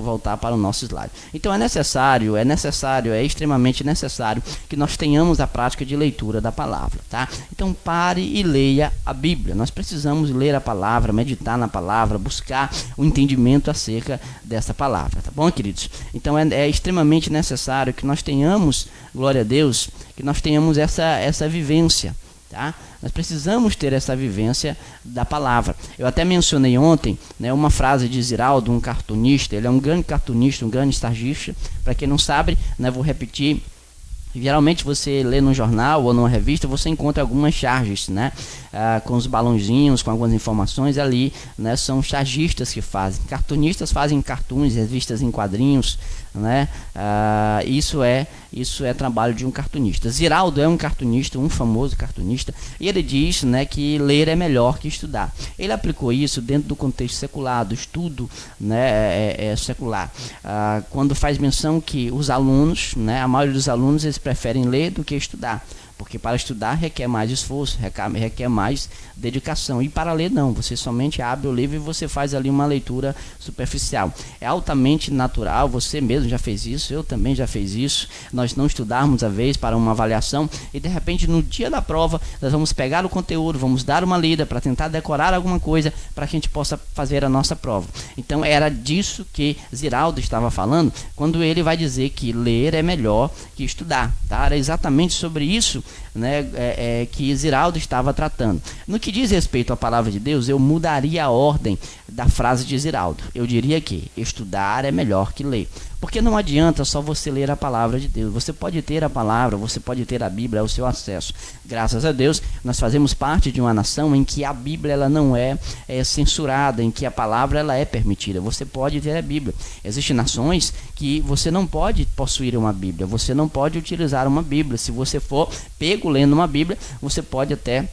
voltar para o nosso slide. Então é extremamente necessário que nós tenhamos a prática de leitura da palavra, tá? Então pare e leia a Bíblia. Nós precisamos ler a palavra, meditar na palavra, buscar o entendimento acerca dessa palavra, tá bom, queridos? Então é extremamente necessário que nós tenhamos, glória a Deus, que nós tenhamos essa vivência. Tá? Nós precisamos ter essa vivência da palavra. Eu até mencionei ontem, né, uma frase de Ziraldo, um cartunista. Ele é um grande cartunista, um grande estagista. Para quem não sabe, né, vou repetir. Geralmente você lê no jornal ou numa revista, você encontra algumas charges, né, com os balãozinhos, com algumas informações ali, né, são chargistas que fazem. Cartunistas fazem cartoons, revistas em quadrinhos, né, isso é trabalho de um cartunista. Ziraldo é um cartunista, um famoso cartunista, e ele diz, né, que ler é melhor que estudar. Ele aplicou isso dentro do contexto secular, do estudo, né, secular, quando faz menção que os alunos, né, a maioria dos alunos, eles preferem ler do que estudar, porque para estudar requer mais esforço, requer mais dedicação, e para ler não, você somente abre o livro e você faz ali uma leitura superficial. É altamente natural, você mesmo já fez isso, eu também já fiz isso, nós não estudarmos a vez para uma avaliação e de repente no dia da prova nós vamos pegar o conteúdo, vamos dar uma lida para tentar decorar alguma coisa para que a gente possa fazer a nossa prova. Então era disso que Ziraldo estava falando quando ele vai dizer que ler é melhor que estudar, tá? Era exatamente sobre isso, né, que Ziraldo estava tratando. No que diz respeito à palavra de Deus, eu mudaria a ordem da frase de Ziraldo. Eu diria que estudar é melhor que ler. Porque não adianta só você ler a palavra de Deus. Você pode ter a palavra, você pode ter a Bíblia ao seu acesso. Graças a Deus, nós fazemos parte de uma nação em que a Bíblia ela não é censurada, em que a palavra ela é permitida. Você pode ter a Bíblia. Existem nações que você não pode possuir uma Bíblia, você não pode utilizar uma Bíblia. Se você for pego lendo uma Bíblia, você pode até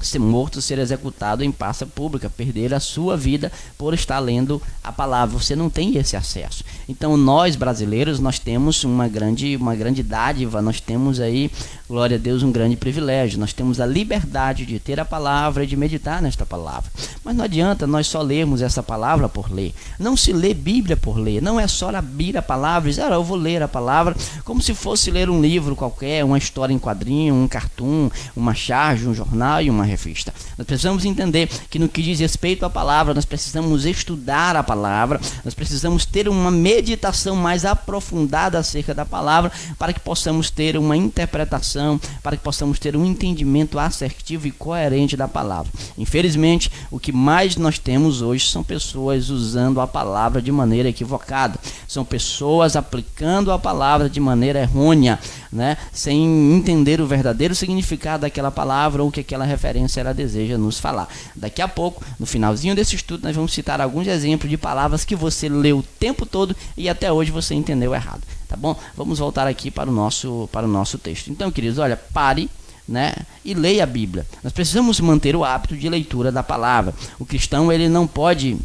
ser morto, ser executado em praça pública, perder a sua vida por estar lendo a palavra. Você não tem esse acesso. Então nós brasileiros, nós temos uma grande dádiva, nós temos aí, glória a Deus, um grande privilégio. Nós temos a liberdade de ter a palavra e de meditar nesta palavra. Mas não adianta nós só lermos essa palavra por ler. Não se lê Bíblia por ler. Não é só abrir a palavra e dizer, eu vou ler a palavra como se fosse ler um livro qualquer, uma história em quadrinho, um cartoon, uma charge, um jornal e uma revista. Nós precisamos entender que no que diz respeito à palavra, nós precisamos estudar a palavra, nós precisamos ter uma meditação mais aprofundada acerca da palavra para que possamos ter uma interpretação, para que possamos ter um entendimento assertivo e coerente da palavra. Infelizmente, o que mais nós temos hoje são pessoas usando a palavra de maneira equivocada, são pessoas aplicando a palavra de maneira errônea, né? Sem entender o verdadeiro significado daquela palavra ou que aquela referência ela deseja nos falar. Daqui a pouco, no finalzinho desse estudo, nós vamos citar alguns exemplos de palavras que você leu o tempo todo e até hoje você entendeu errado, tá bom? Vamos voltar aqui para o nosso texto. Então, queridos, olha, pare, né, e leia a Bíblia. Nós precisamos manter o hábito de leitura da palavra. O cristão ele não pode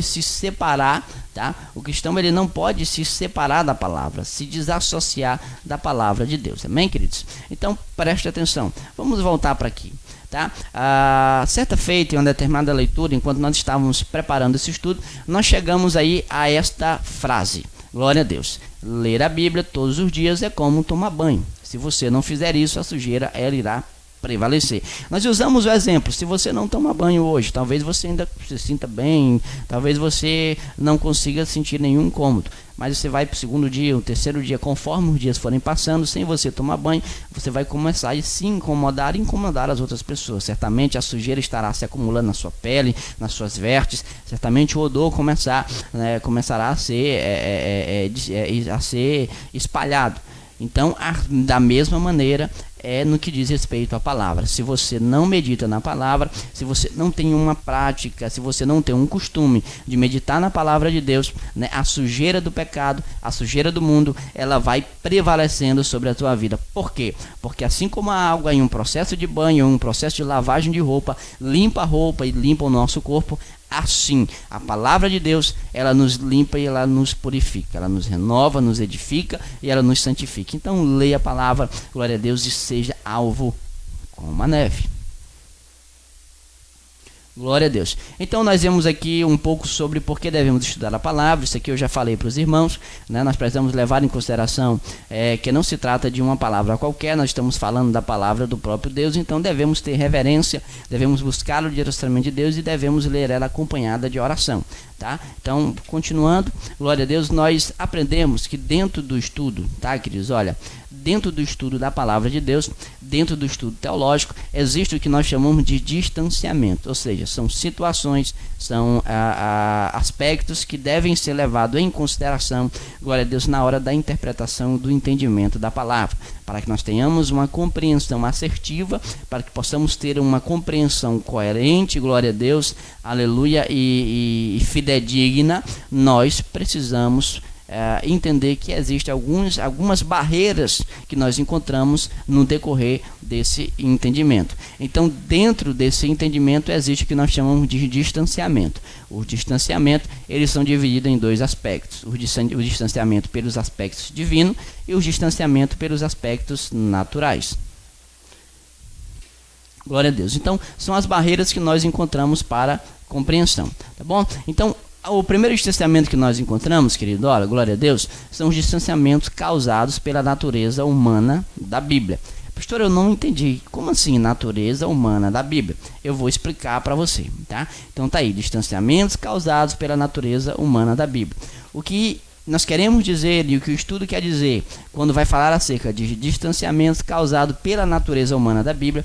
se separar, tá? O cristão ele não pode se separar da palavra, se desassociar da palavra de Deus. Amém, queridos? Então, preste atenção. Vamos voltar para aqui. tá? Certa feita, em uma determinada leitura, enquanto nós estávamos preparando esse estudo, nós chegamos aí a esta frase: glória a Deus, ler a Bíblia todos os dias é como tomar banho. Se você não fizer isso, a sujeira ela irá prevalecer. Nós usamos o exemplo: se você não toma banho hoje, talvez você ainda se sinta bem, talvez você não consiga sentir nenhum incômodo, mas você vai para o segundo dia, o terceiro dia, conforme os dias forem passando, sem você tomar banho, você vai começar a se incomodar e incomodar as outras pessoas. Certamente a sujeira estará se acumulando na sua pele, nas suas vestes, certamente o odor começará a ser espalhado. Então, da mesma maneira, no que diz respeito à palavra. Se você não medita na palavra, se você não tem uma prática, se você não tem um costume de meditar na palavra de Deus, né, a sujeira do pecado, a sujeira do mundo, ela vai prevalecendo sobre a tua vida. Por quê? Porque assim como a água em um processo de banho, em um processo de lavagem de roupa, limpa a roupa e limpa o nosso corpo, assim a palavra de Deus, ela nos limpa e ela nos purifica, ela nos renova, nos edifica e ela nos santifica. Então leia a palavra, glória a Deus, e seja alvo como a neve. Glória a Deus. Então nós vemos aqui um pouco sobre por que devemos estudar a palavra. Isso aqui eu já falei para os irmãos, né? Nós precisamos levar em consideração que não se trata de uma palavra qualquer, nós estamos falando da palavra do próprio Deus, então devemos ter reverência, devemos buscar o direcionamento de Deus e devemos ler ela acompanhada de oração, tá? Então, continuando, glória a Deus, nós aprendemos que dentro do estudo, tá, queridos, olha, dentro do estudo da palavra de Deus, dentro do estudo teológico, existe o que nós chamamos de distanciamento, ou seja, são situações, são aspectos que devem ser levados em consideração, glória a Deus, na hora da interpretação do entendimento da palavra, para que nós tenhamos uma compreensão assertiva, para que possamos ter uma compreensão coerente, glória a Deus, aleluia, e fidedigna. Nós precisamos entender que existem algumas barreiras que nós encontramos no decorrer desse entendimento. Então, dentro desse entendimento existe o que nós chamamos de distanciamento. O distanciamento, eles são divididos em dois aspectos: o distanciamento pelos aspectos divinos e o distanciamento pelos aspectos naturais. Glória a Deus. Então, são as barreiras que nós encontramos para compreensão, tá bom? Então, o primeiro distanciamento que nós encontramos, querido, olha, glória a Deus, são os distanciamentos causados pela natureza humana da Bíblia. Pastor, eu não entendi. Como assim natureza humana da Bíblia? Eu vou explicar para você, tá? Então tá aí, distanciamentos causados pela natureza humana da Bíblia. O que nós queremos dizer e o que o estudo quer dizer quando vai falar acerca de distanciamentos causados pela natureza humana da Bíblia,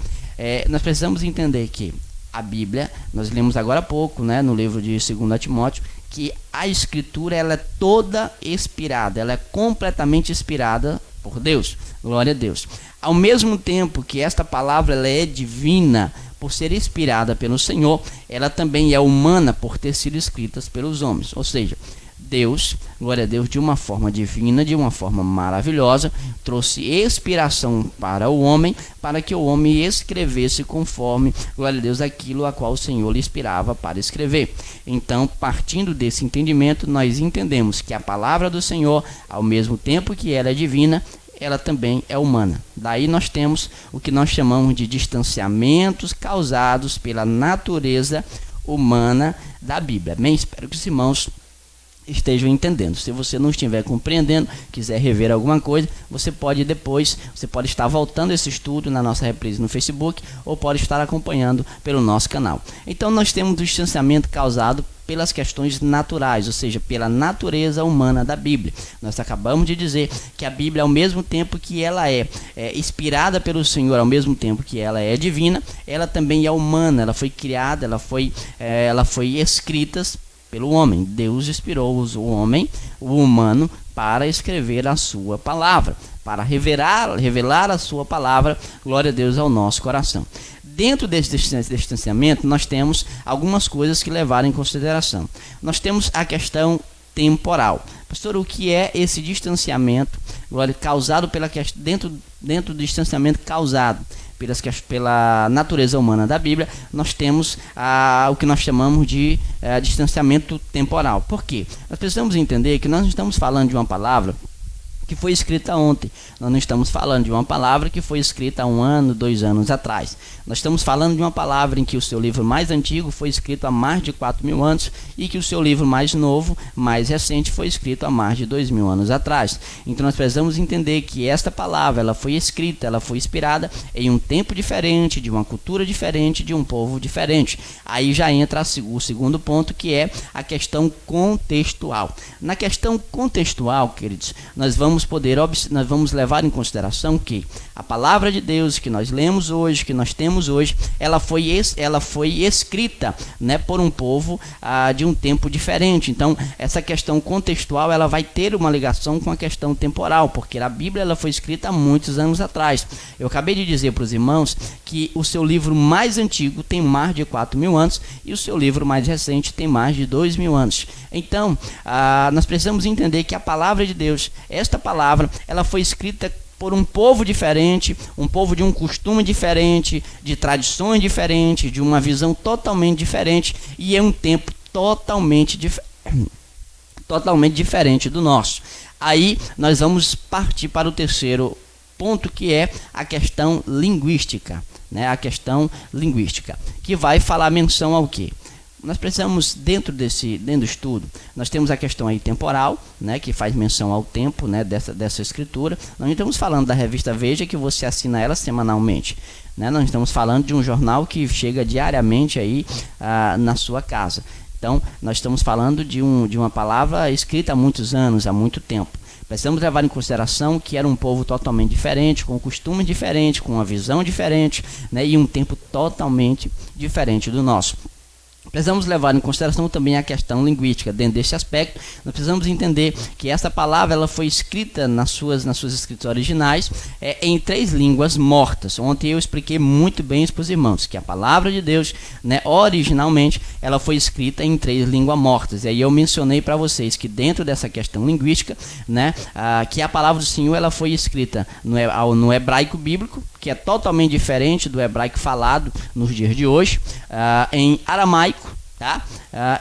nós precisamos entender que a Bíblia, nós lemos agora há pouco, né, no livro de 2 Timóteo, que a Escritura ela é toda inspirada, ela é completamente inspirada por Deus, glória a Deus. Ao mesmo tempo que esta palavra ela é divina, por ser inspirada pelo Senhor, ela também é humana por ter sido escrita pelos homens, ou seja, Deus, glória a Deus, de uma forma divina, de uma forma maravilhosa, trouxe inspiração para o homem, para que o homem escrevesse conforme, glória a Deus, aquilo a qual o Senhor lhe inspirava para escrever. Então, partindo desse entendimento, nós entendemos que a palavra do Senhor, ao mesmo tempo que ela é divina, ela também é humana. Daí nós temos o que nós chamamos de distanciamentos causados pela natureza humana da Bíblia. Bem, espero que os irmãos estejam entendendo. Se você não estiver compreendendo, quiser rever alguma coisa, você pode estar voltando esse estudo na nossa reprise no Facebook, ou pode estar acompanhando pelo nosso canal. Então nós temos o distanciamento causado pelas questões naturais, ou seja, pela natureza humana da Bíblia. Nós acabamos de dizer que a Bíblia, ao mesmo tempo que ela é inspirada pelo Senhor, ao mesmo tempo que ela é divina, ela também é humana, ela foi criada, ela foi escrita pelo homem. Deus inspirou o homem, o humano, para escrever a sua palavra, para revelar a sua palavra, glória a Deus, ao nosso coração. Dentro desse distanciamento, nós temos algumas coisas que levar em consideração. Nós temos a questão temporal. Pastor, o que é esse distanciamento, glória, causado dentro do distanciamento causado pela natureza humana da Bíblia? Nós temos o que nós chamamos de distanciamento temporal. Por quê? Nós precisamos entender que nós não estamos falando de uma palavra que foi escrita ontem. Nós não estamos falando de uma palavra que foi escrita há 1 ano, 2 anos atrás. Nós estamos falando de uma palavra em que o seu livro mais antigo foi escrito há mais de 4.000 anos e que o seu livro mais novo, mais recente, foi escrito há mais de 2.000 anos atrás. Então nós precisamos entender que esta palavra, ela foi escrita, ela foi inspirada em um tempo diferente, de uma cultura diferente, de um povo diferente. Aí já entra o segundo ponto, que é a questão contextual. Na questão contextual, queridos, nós vamos levar em consideração que a palavra de Deus que nós lemos hoje, que nós temos hoje, ela foi escrita, né, por um povo de um tempo diferente. Então, essa questão contextual, ela vai ter uma ligação com a questão temporal, porque a Bíblia ela foi escrita há muitos anos atrás. Eu acabei de dizer para os irmãos que o seu livro mais antigo tem mais de 4.000 anos e o seu livro mais recente tem mais de 2.000 anos. Então, nós precisamos entender que a palavra de Deus, esta palavra, ela foi escrita por um povo diferente, um povo de um costume diferente, de tradições diferentes, de uma visão totalmente diferente, e é um tempo totalmente diferente do nosso. Aí nós vamos partir para o terceiro ponto, que é a questão linguística, né? A questão linguística, que vai falar menção ao quê? Nós precisamos, dentro do estudo, nós temos a questão aí temporal, né, que faz menção ao tempo, né, dessa escritura. Nós não estamos falando da revista Veja, que você assina ela semanalmente, né? Nós estamos falando de um jornal que chega diariamente aí na sua casa. Então, nós estamos falando de uma palavra escrita há muitos anos, há muito tempo. Precisamos levar em consideração que era um povo totalmente diferente, com um costume diferente, com uma visão diferente, né, e um tempo totalmente diferente do nosso. Precisamos levar em consideração também a questão linguística. Dentro desse aspecto, nós precisamos entender que essa palavra ela foi escrita nas suas escrituras originais em 3 línguas mortas. Ontem eu expliquei muito bem isso para os irmãos, que a palavra de Deus, né, originalmente, ela foi escrita em 3 línguas mortas. E aí eu mencionei para vocês que dentro dessa questão linguística, né, que a palavra do Senhor ela foi escrita no hebraico bíblico, que é totalmente diferente do hebraico falado nos dias de hoje, em aramaico, tá?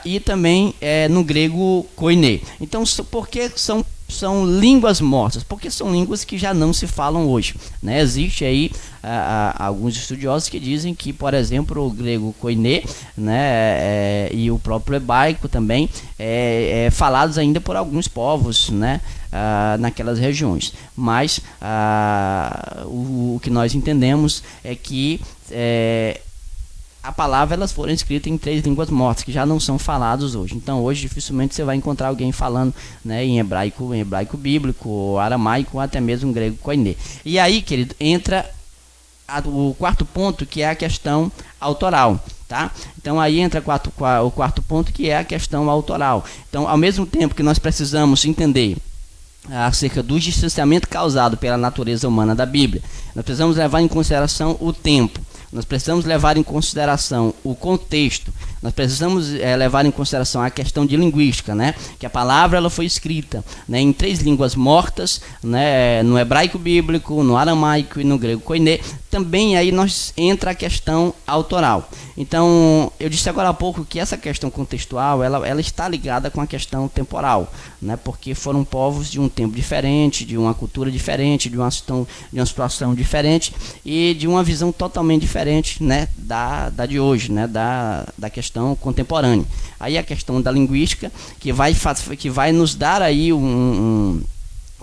E também no grego koiné. Então, por que são línguas mortas? Porque são línguas que já não se falam hoje, né? Existe aí alguns estudiosos que dizem que, por exemplo, o grego koiné, né, e o próprio hebraico também falados ainda por alguns povos, né, naquelas regiões. Mas o que nós entendemos é que a palavra elas foram escritas em 3 línguas mortas que já não são faladas hoje. Então hoje dificilmente você vai encontrar alguém falando, né, em hebraico bíblico, ou aramaico, ou até mesmo grego koiné. E aí, querido, entra o quarto ponto, que é a questão autoral, tá? Então aí entra o quarto ponto, que é a questão autoral. Então, ao mesmo tempo que nós precisamos entender acerca do distanciamento causado pela natureza humana da Bíblia, nós precisamos levar em consideração o tempo, nós precisamos levar em consideração o contexto, nós precisamos levar em consideração a questão de linguística, né? Que a palavra ela foi escrita, né, em 3 línguas mortas, né, no hebraico bíblico, no aramaico e no grego koiné. Também aí entra a questão autoral. Então, eu disse agora há pouco que essa questão contextual ela está ligada com a questão temporal, né? Porque foram povos de um tempo diferente, de uma cultura diferente, de uma situação diferente e de uma visão totalmente diferente, né, da de hoje, né, da questão contemporânea. Aí a questão da linguística que vai nos dar aí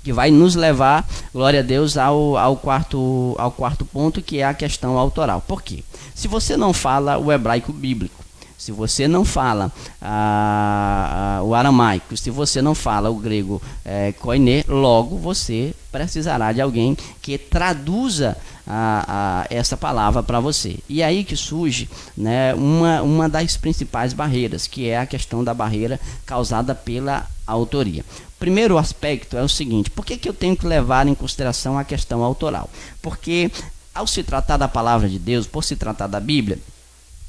que vai nos levar, glória a Deus, ao quarto ponto, que é a questão autoral. Por quê? Se você não fala o hebraico bíblico, se você não fala o aramaico, se você não fala o grego koiné, logo você precisará de alguém que traduza essa palavra para você. E aí que surge, né, uma das principais barreiras, que é a questão da barreira causada pela autoria. Primeiro aspecto é o seguinte: por que eu tenho que levar em consideração a questão autoral? Porque ao se tratar da palavra de Deus, por se tratar da Bíblia,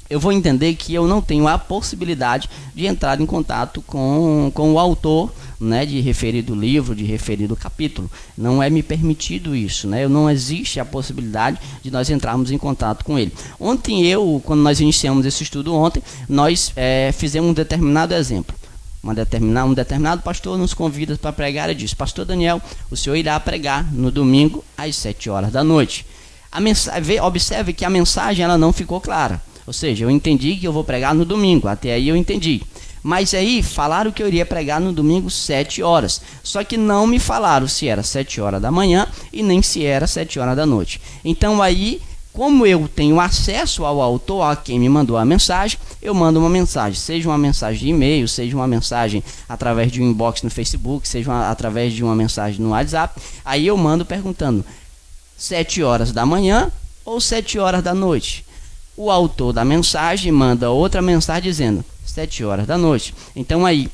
eu vou entender que eu não tenho a possibilidade de entrar em contato com o autor, né, de referido livro, de referido capítulo. Não é me permitido isso, né? Não existe a possibilidade de nós entrarmos em contato com ele. Ontem quando nós iniciamos esse estudo ontem, nós fizemos um determinado exemplo. um determinado pastor nos convida para pregar e diz: pastor Daniel, o senhor irá pregar no domingo às 7 horas da noite. Observe que a mensagem ela não ficou clara, ou seja, eu entendi que eu vou pregar no domingo, até aí eu entendi. Mas aí falaram que eu iria pregar no domingo 7 horas, só que não me falaram se era 7 horas da manhã e nem se era 7 horas da noite. Então aí, como eu tenho acesso ao autor, a quem me mandou a mensagem, eu mando uma mensagem, seja uma mensagem de e-mail, seja uma mensagem através de um inbox no Facebook, seja através de uma mensagem no WhatsApp. Aí eu mando perguntando: 7 horas da manhã ou 7 horas da noite? O autor da mensagem manda outra mensagem dizendo 7 horas da noite. Então aí,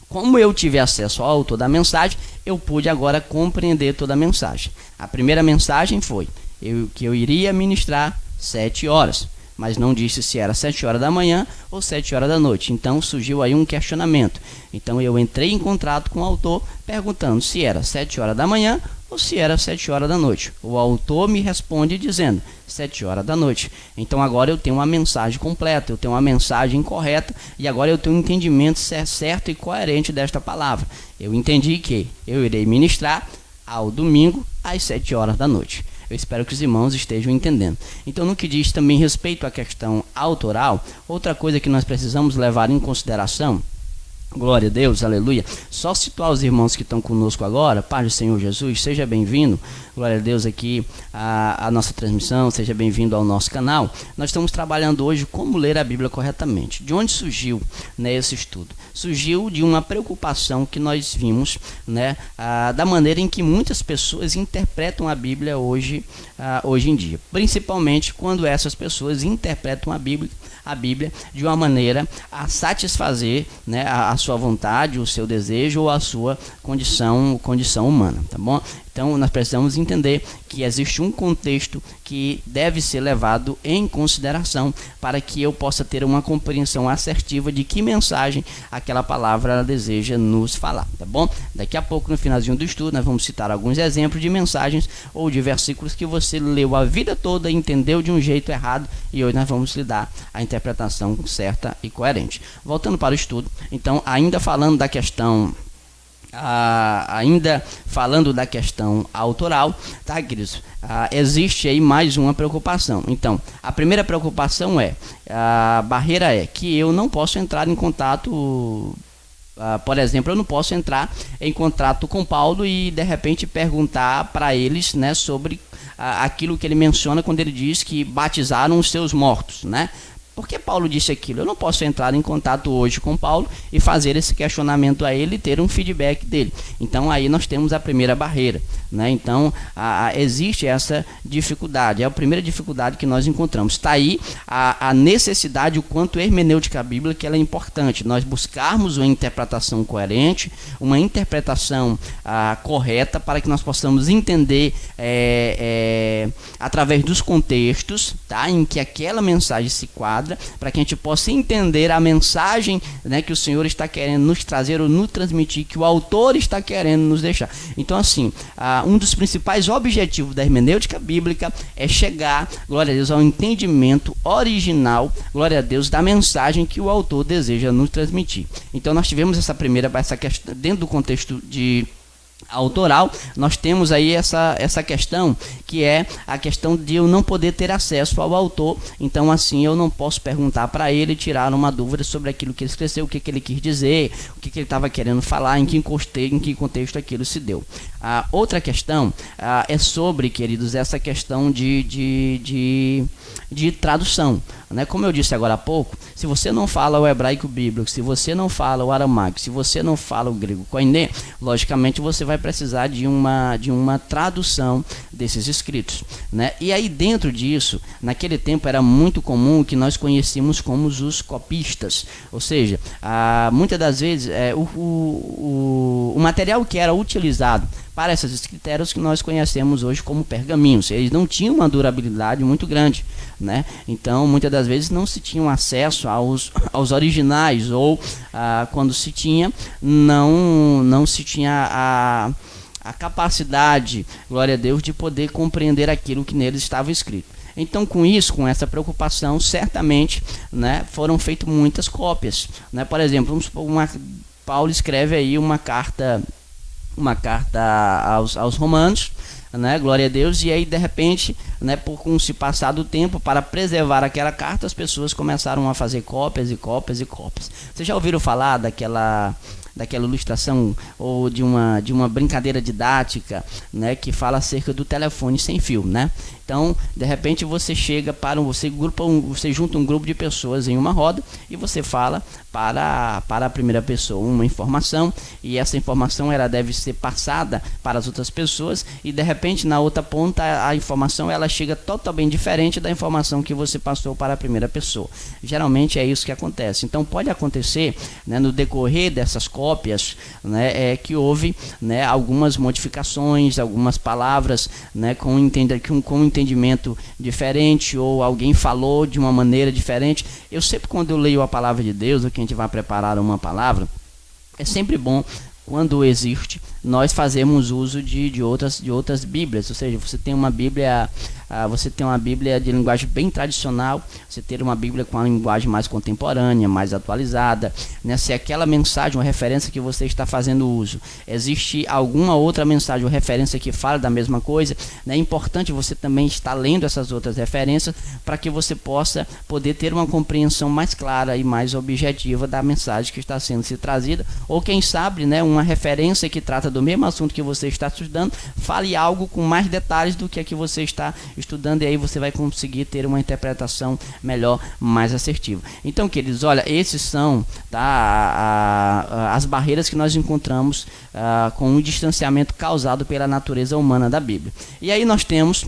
como eu tive acesso ao autor da mensagem, eu pude agora compreender toda a mensagem. A primeira mensagem foi que eu iria ministrar 7 horas, mas não disse se era 7 horas da manhã ou 7 horas da noite. Então surgiu aí um questionamento. Então eu entrei em contato com o autor perguntando se era 7 horas da manhã ou se era 7 horas da noite. O autor me responde dizendo 7 horas da noite. Então agora eu tenho uma mensagem completa, eu tenho uma mensagem correta, e agora eu tenho um entendimento certo e coerente desta palavra. Eu entendi que eu irei ministrar ao domingo às 7 horas da noite. Eu espero que os irmãos estejam entendendo. Então, no que diz também respeito à questão autoral, outra coisa que nós precisamos levar em consideração, glória a Deus, aleluia, só situar os irmãos que estão conosco agora, paz do Senhor Jesus, seja bem-vindo, glória a Deus, aqui a nossa transmissão, seja bem-vindo ao nosso canal. Nós estamos trabalhando hoje como ler a Bíblia corretamente. De onde surgiu, né, esse estudo? Surgiu de uma preocupação que nós vimos, né, da maneira em que muitas pessoas interpretam a Bíblia hoje em dia, principalmente quando essas pessoas interpretam a Bíblia de uma maneira a satisfazer, né, a sua vontade, o seu desejo ou a sua condição humana, tá bom? Então nós precisamos entender que existe um contexto que deve ser levado em consideração para que eu possa ter uma compreensão assertiva de que mensagem aquela palavra ela deseja nos falar, tá bom? Daqui a pouco, no finalzinho do estudo, nós vamos citar alguns exemplos de mensagens ou de versículos que você leu a vida toda e entendeu de um jeito errado, e hoje nós vamos lhe dar a interpretação certa e coerente. Voltando para o estudo, então, ainda falando da questão autoral, tá, queridos? Existe aí mais uma preocupação. Então, a primeira preocupação a barreira é que eu não posso entrar em contato, por exemplo, eu não posso entrar em contato com Paulo e de repente perguntar para eles, né, sobre aquilo que ele menciona quando ele diz que batizaram os seus mortos, né? Por que Paulo disse aquilo? Eu não posso entrar em contato hoje com Paulo e fazer esse questionamento a ele e ter um feedback dele. Então aí nós temos a primeira barreira, né? Então existe essa dificuldade, é a primeira dificuldade que nós encontramos. Está aí a necessidade, o quanto hermenêutica bíblica ela é importante, nós buscarmos uma interpretação coerente, uma interpretação correta, para que nós possamos entender através dos contextos, tá, em que aquela mensagem se quadra, para que a gente possa entender a mensagem, né, que o Senhor está querendo nos trazer ou nos transmitir, que o autor está querendo nos deixar. Então, assim, um dos principais objetivos da hermenêutica bíblica é chegar, glória a Deus, ao entendimento original, glória a Deus, da mensagem que o autor deseja nos transmitir. Então, nós tivemos essa questão dentro do contexto autoral. Nós temos aí essa questão, que é a questão de eu não poder ter acesso ao autor. Então assim eu não posso perguntar para ele, tirar uma dúvida sobre aquilo que ele escreveu, o que ele quis dizer, o que ele estava querendo falar, em que contexto aquilo se deu. Outra questão é sobre, queridos, essa questão de tradução, né? Como eu disse agora há pouco, se você não fala o hebraico bíblico, se você não fala o aramaico, se você não fala o grego koiné, logicamente você vai precisar de uma tradução desses escritos, né? E aí dentro disso, naquele tempo era muito comum o que nós conhecíamos como os copistas, ou seja, muitas das vezes o material que era utilizado para esses escritérios que nós conhecemos hoje como pergaminhos, eles não tinham uma durabilidade muito grande, né? Então muitas das vezes não se tinha acesso aos originais, ou quando se tinha, não se tinha a capacidade, glória a Deus, de poder compreender aquilo que neles estava escrito. Então, com essa preocupação, certamente, né, foram feitas muitas cópias, né? Por exemplo, vamos supor Paulo escreve aí uma carta aos romanos, né, glória a Deus, e aí de repente, né, por como se passar do tempo, para preservar aquela carta, as pessoas começaram a fazer cópias e cópias e cópias. Vocês já ouviram falar daquela ilustração ou de uma brincadeira didática, né, que fala acerca do telefone sem fio, né? Então, de repente você chega você junta um grupo de pessoas em uma roda e você fala para a primeira pessoa uma informação, e essa informação ela deve ser passada para as outras pessoas, e de repente na outra ponta a informação ela chega totalmente diferente da informação que você passou para a primeira pessoa. Geralmente é isso que acontece. Então pode acontecer, né, no decorrer dessas cópias, né, que houve, né, algumas modificações, algumas palavras, né, com um entendimento diferente, ou alguém falou de uma maneira diferente. Eu sempre, quando eu leio a palavra de Deus, ou que a gente vai preparar uma palavra, é sempre bom, quando existe, nós fazemos uso de outras bíblias. Ou seja, você tem uma bíblia de linguagem bem tradicional, você ter uma bíblia com a linguagem mais contemporânea, mais atualizada, né? Se aquela mensagem ou referência que você está fazendo uso, existe alguma outra mensagem ou referência que fala da mesma coisa, né? É importante você também estar lendo essas outras referências, para que você possa poder ter uma compreensão mais clara e mais objetiva da mensagem que está sendo se trazida, ou quem sabe, né, uma referência que trata do mesmo assunto que você está estudando, fale algo com mais detalhes do que a que você está estudando, e aí você vai conseguir ter uma interpretação melhor, mais assertiva. Então, queridos, olha, esses são, tá, as barreiras que nós encontramos com o distanciamento causado pela natureza humana da Bíblia. E aí nós temos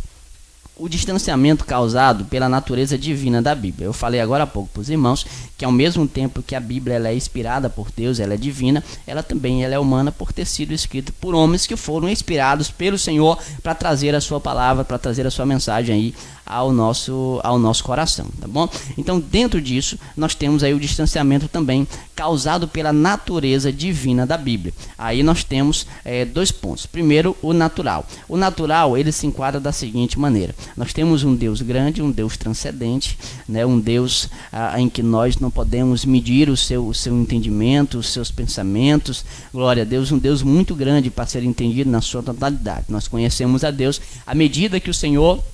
o distanciamento causado pela natureza divina da Bíblia. Eu falei agora há pouco para os irmãos que, ao mesmo tempo que a Bíblia ela é inspirada por Deus, ela é divina, ela também é humana, por ter sido escrita por homens que foram inspirados pelo Senhor para trazer a sua palavra, para trazer a sua mensagem aí ao nosso coração, tá bom? Então, dentro disso, nós temos aí o distanciamento também causado pela natureza divina da Bíblia. Aí nós temos dois pontos. Primeiro, o natural. O natural, ele se enquadra da seguinte maneira: nós temos um Deus grande, um Deus transcendente, né? Um Deus em que nós não podemos medir o seu entendimento, os seus pensamentos. Glória a Deus, um Deus muito grande para ser entendido na sua totalidade. Nós conhecemos a Deus à medida que o Senhor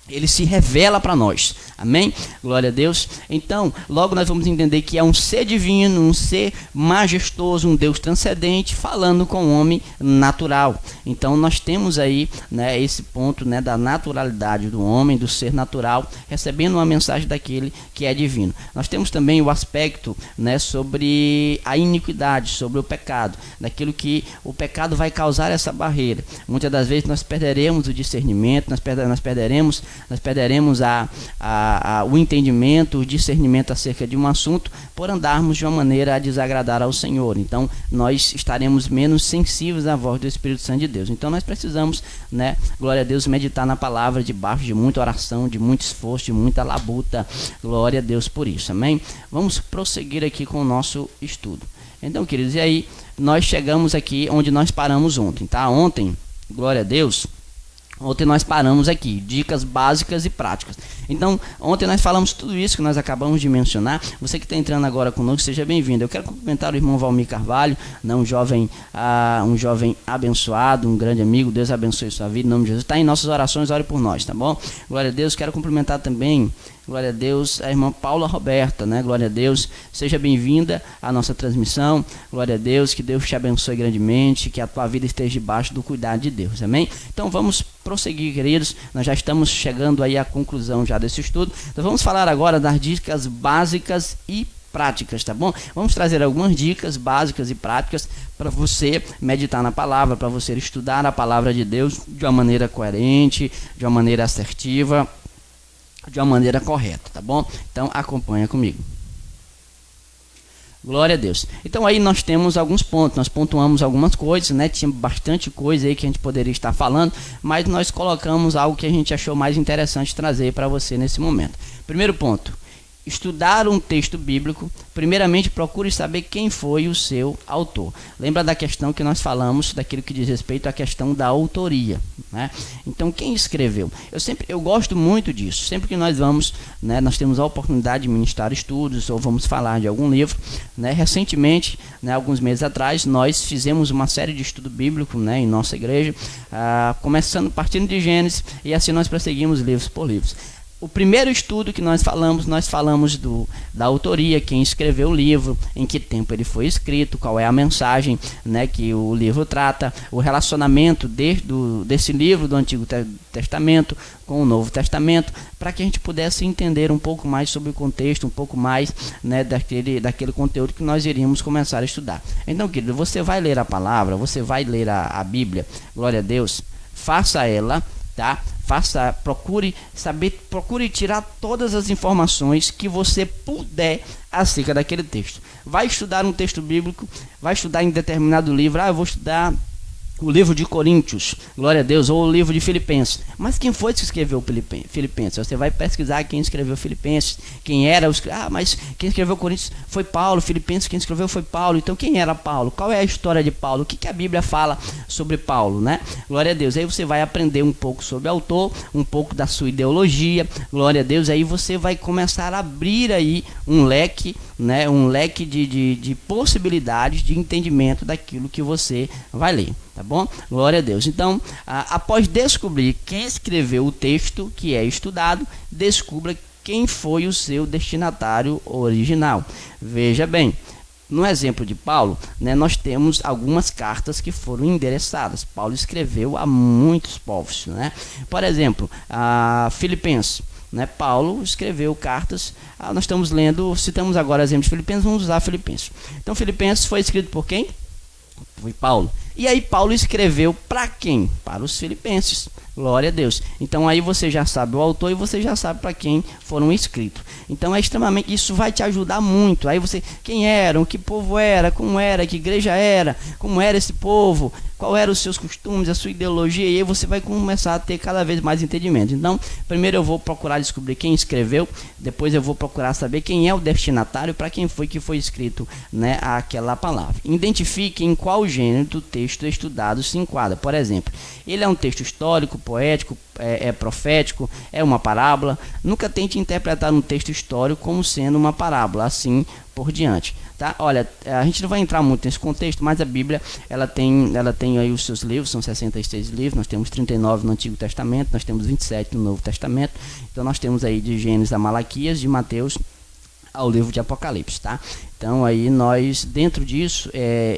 ele se revela para nós, amém? Glória a Deus. Então, logo nós vamos entender que é um ser divino, um ser majestoso, um Deus transcendente, falando com o homem natural. Então, nós temos aí, né, esse ponto, né, da naturalidade do homem, do ser natural, recebendo uma mensagem daquele que é divino. Nós temos também o aspecto, né, sobre a iniquidade, sobre o pecado, daquilo que o pecado vai causar essa barreira. Muitas das vezes nós perderemos o discernimento, nós perderemos o entendimento, o discernimento acerca de um assunto, por andarmos de uma maneira a desagradar ao Senhor. Então nós estaremos menos sensíveis à voz do Espírito Santo de Deus. Então nós precisamos, né, glória a Deus, meditar na palavra debaixo de muita oração, de muito esforço, de muita labuta. Glória a Deus por isso, amém? Vamos prosseguir aqui com o nosso estudo. Então, queridos, e aí nós chegamos aqui onde nós paramos ontem, tá? Ontem, glória a Deus, ontem nós paramos aqui, dicas básicas e práticas. Então, ontem nós falamos tudo isso que nós acabamos de mencionar. Você que está entrando agora conosco, seja bem-vindo. Eu quero cumprimentar o irmão Valmir Carvalho, né, um jovem abençoado, um grande amigo. Deus abençoe sua vida, em nome de Jesus. Está em nossas orações, ore por nós, tá bom? Glória a Deus. Quero cumprimentar também, glória a Deus, a irmã Paula Roberta, né? Glória a Deus, seja bem-vinda à nossa transmissão. Glória a Deus, que Deus te abençoe grandemente, que a tua vida esteja debaixo do cuidado de Deus, amém? Então vamos prosseguir, queridos. Nós já estamos chegando aí à conclusão já desse estudo. Então vamos falar agora das dicas básicas e práticas, tá bom? Vamos trazer algumas dicas básicas e práticas para você meditar na palavra, para você estudar a palavra de Deus de uma maneira coerente, de uma maneira assertiva, de uma maneira correta, tá bom? Então acompanha comigo. Glória a Deus. Então aí nós temos alguns pontos, nós pontuamos algumas coisas, né? Tinha bastante coisa aí que a gente poderia estar falando, mas nós colocamos algo que a gente achou mais interessante trazer para você nesse momento. Primeiro ponto: estudar um texto bíblico, primeiramente procure saber quem foi o seu autor. Lembra da questão que nós falamos, daquilo que diz respeito à questão da autoria, né? Então, quem escreveu? Eu gosto muito disso. Sempre que nós vamos, né, nós temos a oportunidade de ministrar estudos ou vamos falar de algum livro, né? Recentemente, né, alguns meses atrás, nós fizemos uma série de estudo bíblico, né, em nossa igreja, partindo de Gênesis, e assim nós prosseguimos livros por livros. O primeiro estudo que nós falamos da autoria, quem escreveu o livro, em que tempo ele foi escrito, qual é a mensagem, né, que o livro trata, o relacionamento desse livro do Antigo Testamento com o Novo Testamento, para que a gente pudesse entender um pouco mais sobre o contexto, um pouco mais, né, daquele conteúdo que nós iríamos começar a estudar. Então, querido, você vai ler a palavra, você vai ler a Bíblia, glória a Deus, faça ela, tá? Procure tirar todas as informações que você puder acerca daquele texto. Vai estudar um texto bíblico, vai estudar em determinado livro. Eu vou estudar o livro de Coríntios, glória a Deus, ou o livro de Filipenses. Mas quem foi que escreveu Filipenses? Você vai pesquisar quem escreveu Filipenses, quem era mas quem escreveu Coríntios foi Paulo, Filipenses quem escreveu foi Paulo. Então quem era Paulo? Qual é a história de Paulo? O que a Bíblia fala sobre Paulo, né? Glória a Deus. Aí você vai aprender um pouco sobre o autor, um pouco da sua ideologia, glória a Deus. Aí você vai começar a abrir aí um leque, né? Um leque de possibilidades de entendimento daquilo que você vai ler. Tá bom? Glória a Deus. Então, após descobrir quem escreveu o texto que é estudado, descubra quem foi o seu destinatário original. Veja bem, no exemplo de Paulo, né, nós temos algumas cartas que foram endereçadas. Paulo escreveu a muitos povos, né? Por exemplo, a Filipenses, né? Paulo escreveu cartas. Nós estamos lendo, citamos agora exemplo de Filipenses, vamos usar Filipenses. Então, Filipenses foi escrito por quem? Foi Paulo. E aí Paulo escreveu para quem? Para os filipenses. Glória a Deus. Então aí você já sabe o autor e você já sabe para quem foram escritos. Então isso vai te ajudar muito. Aí você, quem eram, que povo era, que igreja era, como era esse povo, qual eram os seus costumes, a sua ideologia, e aí você vai começar a ter cada vez mais entendimento. Então, primeiro eu vou procurar descobrir quem escreveu, depois eu vou procurar saber quem é o destinatário, para quem foi que foi escrito, né, aquela palavra. Identifique em qual gênero do texto estudado se enquadra. Por exemplo, ele é um texto histórico, poético, é profético, é uma parábola. Nunca tente interpretar um texto histórico como sendo uma parábola, assim por diante, tá? Olha, a gente não vai entrar muito nesse contexto, mas a Bíblia, ela tem aí os seus livros, são 66 livros, nós temos 39 no Antigo Testamento, nós temos 27 no Novo Testamento, então nós temos aí de Gênesis a Malaquias, de Mateus ao livro de Apocalipse, tá? Então aí nós, dentro disso,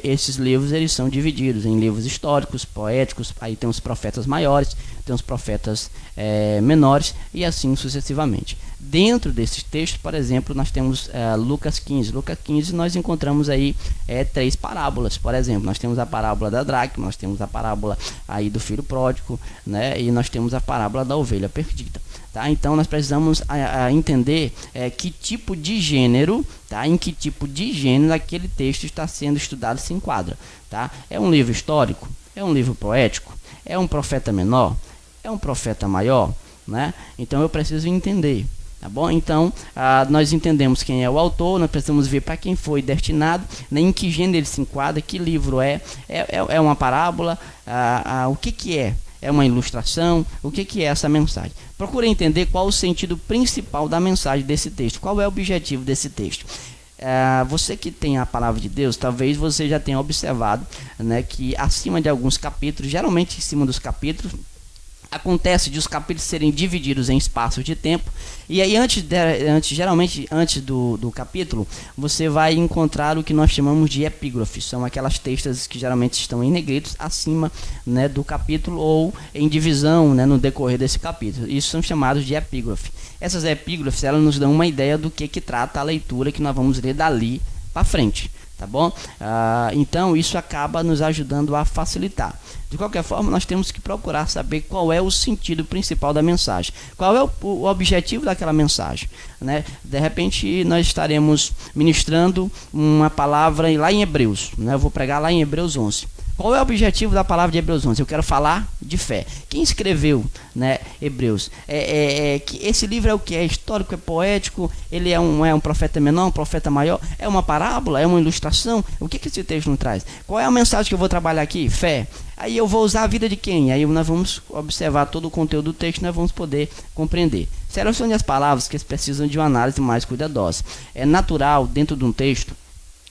esses livros eles são divididos em livros históricos, poéticos, aí tem os profetas maiores, tem os profetas menores e assim sucessivamente. Dentro desses textos, por exemplo, nós temos Lucas 15. Lucas 15 nós encontramos aí 3 parábolas, por exemplo. Nós temos a parábola da dracma, nós temos a parábola aí do filho pródigo, né? E nós temos a parábola da ovelha perdida. Tá? Então nós precisamos entender que tipo de gênero, tá? Em que tipo de gênero aquele texto está sendo estudado se enquadra. Tá? É um livro histórico? É um livro poético? É um profeta menor? É um profeta maior? Né? Então eu preciso entender. Tá bom? Então nós entendemos quem é o autor, nós precisamos ver para quem foi destinado, né, em que gênero ele se enquadra, que livro é uma parábola, o que é? É uma ilustração? O que é essa mensagem? Procure entender qual o sentido principal da mensagem desse texto, qual é o objetivo desse texto. Você que tem a palavra de Deus, talvez você já tenha observado, né, que acima de alguns capítulos, geralmente em cima dos capítulos, acontece de os capítulos serem divididos em espaços de tempo, e aí geralmente antes do capítulo você vai encontrar o que nós chamamos de epígrafes. São aquelas textas que geralmente estão em negritos acima, né, do capítulo ou em divisão, né, no decorrer desse capítulo. Isso são chamados de epígrafes. Essas epígrafes, elas nos dão uma ideia do que trata a leitura que nós vamos ler dali para frente. Tá bom? Então isso acaba nos ajudando a facilitar. De qualquer forma, nós temos que procurar saber qual é o sentido principal da mensagem, qual é o objetivo daquela mensagem, né? De repente nós estaremos ministrando uma palavra lá em Hebreus, né? Eu vou pregar lá em Hebreus 11. Qual é o objetivo da palavra de Hebreus 11? Eu quero falar de fé. Quem escreveu, né, Hebreus? Que esse livro é o que? É histórico, é poético? Ele é um profeta menor, um profeta maior? É uma parábola? É uma ilustração? O que esse texto nos traz? Qual é a mensagem que eu vou trabalhar aqui? Fé. Aí eu vou usar a vida de quem? Aí nós vamos observar todo o conteúdo do texto e nós vamos poder compreender. Selecione as palavras que precisam de uma análise mais cuidadosa. É natural, dentro de um texto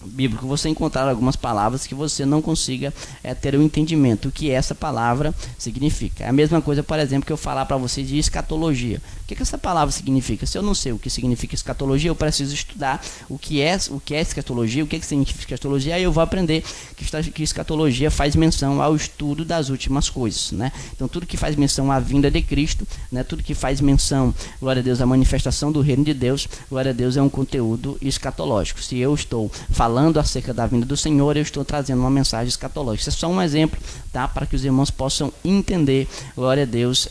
bíblico, você encontrar algumas palavras que você não consiga ter o entendimento do que essa palavra significa. É a mesma coisa, por exemplo, que eu falar para você de escatologia. O que essa palavra significa? Se eu não sei o que significa escatologia, eu preciso estudar o que é escatologia, o que significa escatologia, aí eu vou aprender que escatologia faz menção ao estudo das últimas coisas, né? Então tudo que faz menção à vinda de Cristo, né? Tudo que faz menção, glória a Deus, à manifestação do reino de Deus, glória a Deus, é um conteúdo escatológico. Se eu estou falando acerca da vinda do Senhor, eu estou trazendo uma mensagem escatológica. Isso é só um exemplo, tá? Para que os irmãos possam entender, glória a Deus,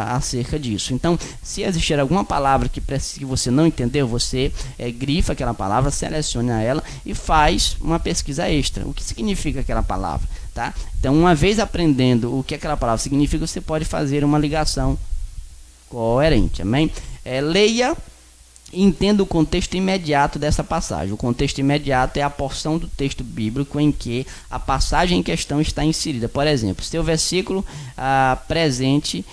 acerca disso. Então, se existir alguma palavra que você não entendeu, você grifa aquela palavra, seleciona ela e faz uma pesquisa extra. O que significa aquela palavra, tá? Então, uma vez aprendendo o que aquela palavra significa, você pode fazer uma ligação coerente, amém? Leia e entenda o contexto imediato dessa passagem. O contexto imediato é a porção do texto bíblico em que a passagem em questão está inserida. Por exemplo, se o versículo presente,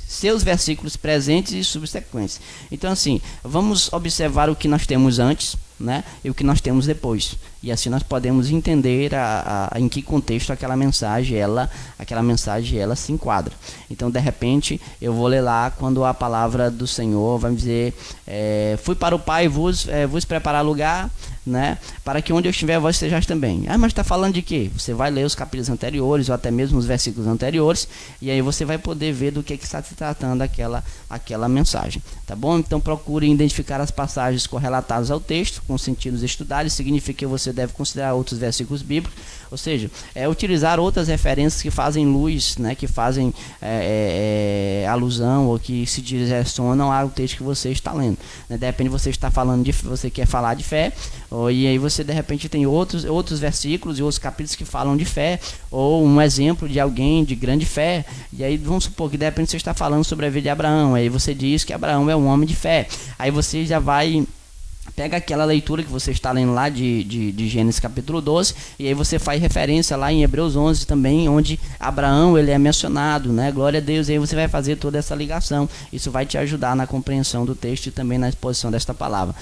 seus versículos presentes e subsequentes. Então, assim, vamos observar o que nós temos antes, né, e o que nós temos depois. E assim nós podemos entender em que contexto aquela mensagem ela se enquadra. Então, de repente, eu vou ler lá quando a palavra do Senhor vai dizer: fui para o Pai vos preparar lugar, né, para que onde eu estiver vós estejais também. Mas está falando de quê? Você vai ler os capítulos anteriores ou até mesmo os versículos anteriores, e aí você vai poder ver do que está se tratando aquela mensagem, tá bom? Então procure identificar as passagens correlatadas ao texto com sentidos estudados. Significa que você deve considerar outros versículos bíblicos, ou seja, utilizar outras referências que fazem luz, né, que fazem alusão ou que se direcionam ao texto que você está lendo, né? De repente você quer falar de fé, e aí você de repente tem outros versículos e outros capítulos que falam de fé, ou um exemplo de alguém de grande fé, e aí vamos supor que de repente você está falando sobre a vida de Abraão, aí você diz que Abraão é um homem de fé, aí você já vai pega aquela leitura que você está lendo lá de Gênesis capítulo 12, e aí você faz referência lá em Hebreus 11 também, onde Abraão ele é mencionado, né? Glória a Deus, e aí você vai fazer toda essa ligação. Isso vai te ajudar na compreensão do texto e também na exposição desta palavra.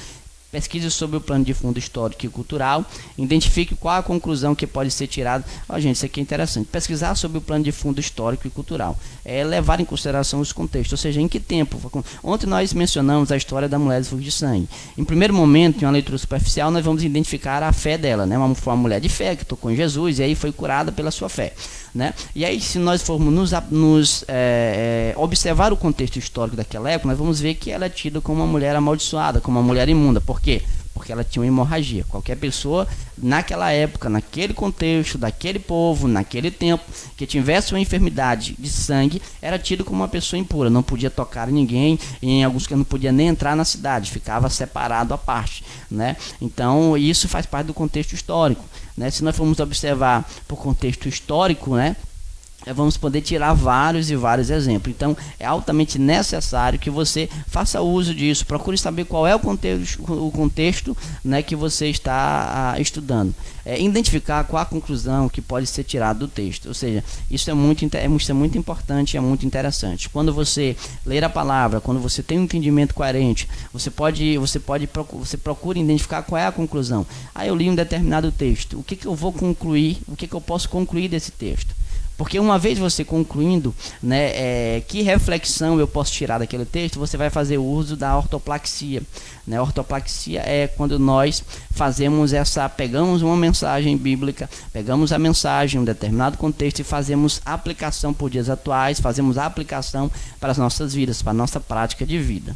Pesquise sobre o plano de fundo histórico e cultural. Identifique qual a conclusão que pode ser tirada. Gente, isso aqui é interessante. Pesquisar sobre o plano de fundo histórico e cultural. Levar em consideração os contextos. Ou seja, em que tempo? Ontem nós mencionamos a história da mulher do fluxo de sangue. Em primeiro momento, em uma leitura superficial, nós vamos identificar a fé dela, né? Foi uma mulher de fé que tocou em Jesus e aí foi curada pela sua fé, né? E aí, se nós formos observar o contexto histórico daquela época, nós vamos ver que ela é tida como uma mulher amaldiçoada, como uma mulher imunda. Por quê? Porque ela tinha uma hemorragia. Qualquer pessoa naquela época, naquele contexto, daquele povo, naquele tempo, que tivesse uma enfermidade de sangue, era tido como uma pessoa impura, não podia tocar em ninguém, e em alguns casos não podia nem entrar na cidade, ficava separado à parte, né? Então isso faz parte do contexto histórico, né? Se nós formos observar por contexto histórico, né, vamos poder tirar vários e vários exemplos. Então é altamente necessário que você faça uso disso. Procure saber qual é o contexto, né, que você está estudando. Identificar qual a conclusão que pode ser tirada do texto. Ou seja, isso é muito importante e é muito interessante. Quando você ler a palavra, quando você tem um entendimento coerente, você procura identificar qual é a conclusão. Eu li um determinado texto. O que eu vou concluir? O que eu posso concluir desse texto? Porque uma vez você concluindo, né, que reflexão eu posso tirar daquele texto, você vai fazer uso da ortoplaxia, né? A ortoplaxia é quando nós pegamos uma mensagem bíblica, pegamos a mensagem em um determinado contexto e fazemos aplicação por dias atuais, fazemos aplicação para as nossas vidas, para a nossa prática de vida.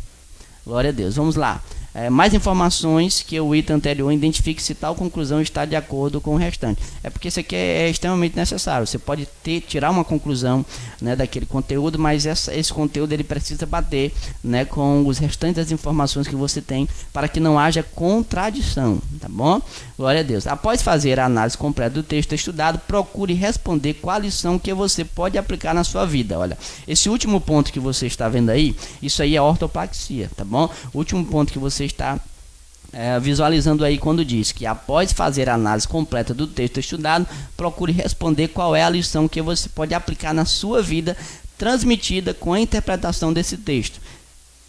Glória a Deus. Vamos lá. mais informações que o item anterior identifique se tal conclusão está de acordo com o restante. É porque isso aqui é extremamente necessário. Você pode tirar uma conclusão, né, daquele conteúdo, mas esse conteúdo ele precisa bater, né, com os restantes das informações que você tem, para que não haja contradição, tá bom? Glória a Deus. Após fazer a análise completa do texto estudado, procure responder qual lição que você pode aplicar na sua vida. Olha, esse último ponto que você está vendo aí, isso aí é ortopraxia, tá bom? O último ponto que você está visualizando aí quando diz que após fazer a análise completa do texto estudado, procure responder qual é a lição que você pode aplicar na sua vida, transmitida com a interpretação desse texto.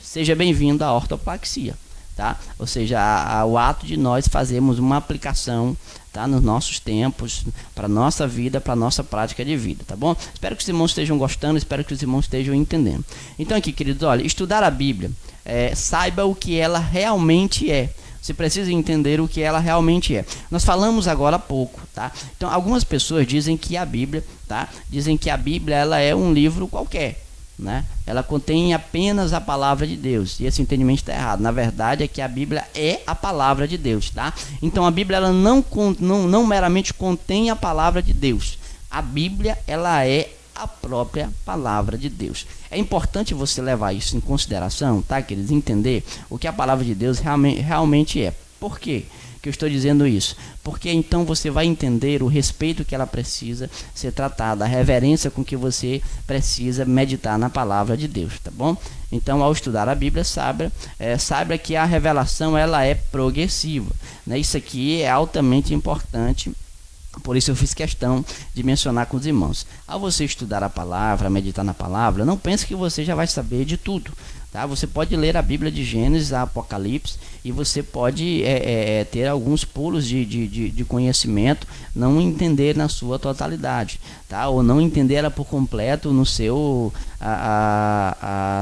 Seja bem-vindo à ortopraxia, tá? Ou seja, o ato de nós fazermos uma aplicação, tá, nos nossos tempos, para nossa vida, para nossa prática de vida, tá bom? Espero que os irmãos estejam gostando, espero que os irmãos estejam entendendo. Então aqui, queridos, olha, estudar a Bíblia, saiba o que ela realmente é. Você precisa entender o que ela realmente é. Nós falamos agora há pouco, tá? Então, algumas pessoas dizem que a Bíblia, tá? Dizem que a Bíblia ela é um livro qualquer, né? Ela contém apenas a palavra de Deus. E esse entendimento está errado. Na verdade, é que a Bíblia é a palavra de Deus, tá? Então, a Bíblia ela não meramente contém a palavra de Deus. A Bíblia ela é a própria palavra de Deus. É importante você levar isso em consideração, tá, queridos? Entender o que a palavra de Deus realmente é. Por quê que eu estou dizendo isso? Porque então você vai entender o respeito que ela precisa ser tratada, a reverência com que você precisa meditar na palavra de Deus, tá bom? Então, ao estudar a Bíblia, saiba que a revelação ela é progressiva, né? Isso aqui é altamente importante. Por isso eu fiz questão de mencionar com os irmãos. Ao você estudar a palavra, meditar na palavra, não pense que você já vai saber de tudo, tá? Você pode ler a Bíblia de Gênesis a Apocalipse e você pode ter alguns pulos de conhecimento, não entender na sua totalidade, tá? Ou não entender ela por completo no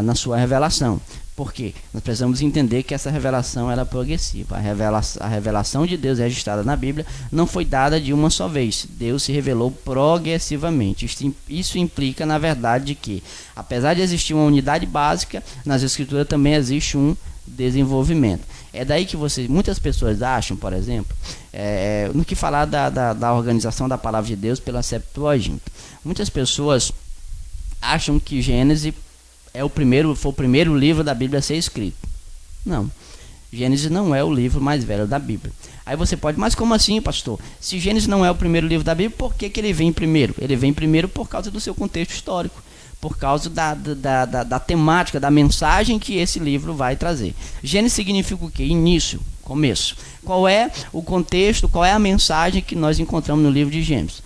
na sua revelação. Por quê? Nós precisamos entender que essa revelação ela é progressiva. A revelação de Deus registrada na Bíblia não foi dada de uma só vez. Deus se revelou progressivamente. Isso implica, na verdade, que, apesar de existir uma unidade básica, nas Escrituras também existe um desenvolvimento. É daí que muitas pessoas acham, por exemplo, no que falar da organização da palavra de Deus pela Septuaginta. Muitas pessoas acham que Gênesis foi o primeiro livro da Bíblia a ser escrito. Não. Gênesis não é o livro mais velho da Bíblia. Aí você pode, mas como assim, pastor? Se Gênesis não é o primeiro livro da Bíblia, por que ele vem primeiro? Ele vem primeiro por causa do seu contexto histórico, por causa da temática, da mensagem que esse livro vai trazer. Gênesis significa o quê? Início, começo. Qual é o contexto, qual é a mensagem que nós encontramos no livro de Gênesis?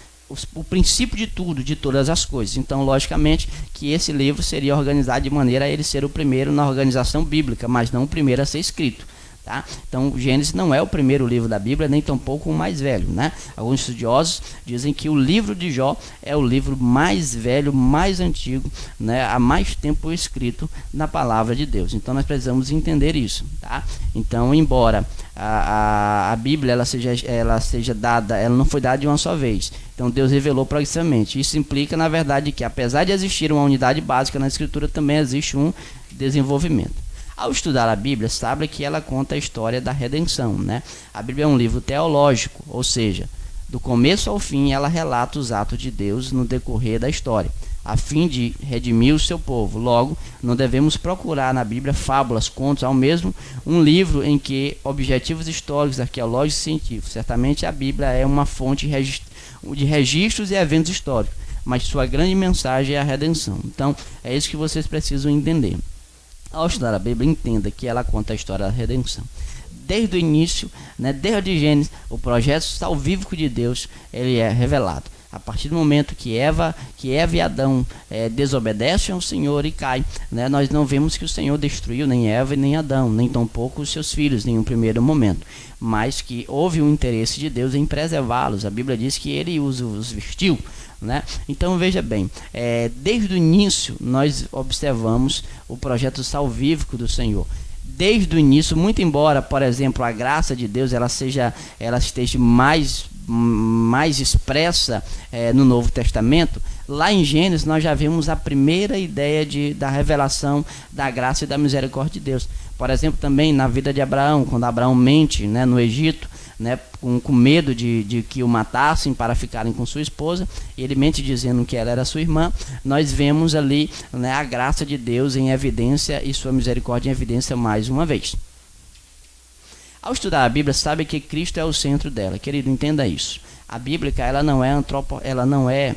O princípio de tudo, de todas as coisas. Então, logicamente, que esse livro seria organizado de maneira a ele ser o primeiro na organização bíblica, mas não o primeiro a ser escrito, tá? Então, Gênesis não é o primeiro livro da Bíblia, nem tampouco o mais velho, né? Alguns estudiosos dizem que o livro de Jó é o livro mais velho, mais antigo, né? Há mais tempo escrito na palavra de Deus. Então, nós precisamos entender isso, tá? Então, embora a Bíblia ela seja dada, ela não foi dada de uma só vez. Então Deus revelou progressivamente. Isso implica, na verdade, que apesar de existir uma unidade básica na Escritura, também existe um desenvolvimento. Ao estudar a Bíblia, sabe que ela conta a história da redenção, né? A Bíblia é um livro teológico, ou seja, do começo ao fim ela relata os atos de Deus no decorrer da história, a fim de redimir o seu povo. Logo, não devemos procurar na Bíblia fábulas, contos, ao mesmo um livro em que objetivos históricos, arqueológicos e científicos. Certamente a Bíblia é uma fonte de registros e eventos históricos, mas sua grande mensagem é a redenção. Então, é isso que vocês precisam entender. Ao estudar a Bíblia, entenda que ela conta a história da redenção. Desde o início, né, desde Gênesis, o projeto salvífico de Deus ele é revelado. A partir do momento que Eva e Adão desobedecem ao Senhor e caem, né, nós não vemos que o Senhor destruiu nem Eva e nem Adão, nem tampouco os seus filhos em um primeiro momento, mas que houve um interesse de Deus em preservá-los. A Bíblia diz que ele os vestiu, né? Então veja bem, desde o início nós observamos o projeto salvífico do Senhor. Desde o início, muito embora, por exemplo, a graça de Deus ela esteja mais expressa no Novo Testamento, lá em Gênesis nós já vemos a primeira ideia da revelação da graça e da misericórdia de Deus. Por exemplo, também na vida de Abraão, quando Abraão mente, né, no Egito, né, com medo de que o matassem para ficarem com sua esposa, ele mente dizendo que ela era sua irmã. Nós vemos ali, né, a graça de Deus em evidência e sua misericórdia em evidência mais uma vez. Ao estudar a Bíblia, sabe que Cristo é o centro dela. Querido, entenda isso. A Bíblia, ela não é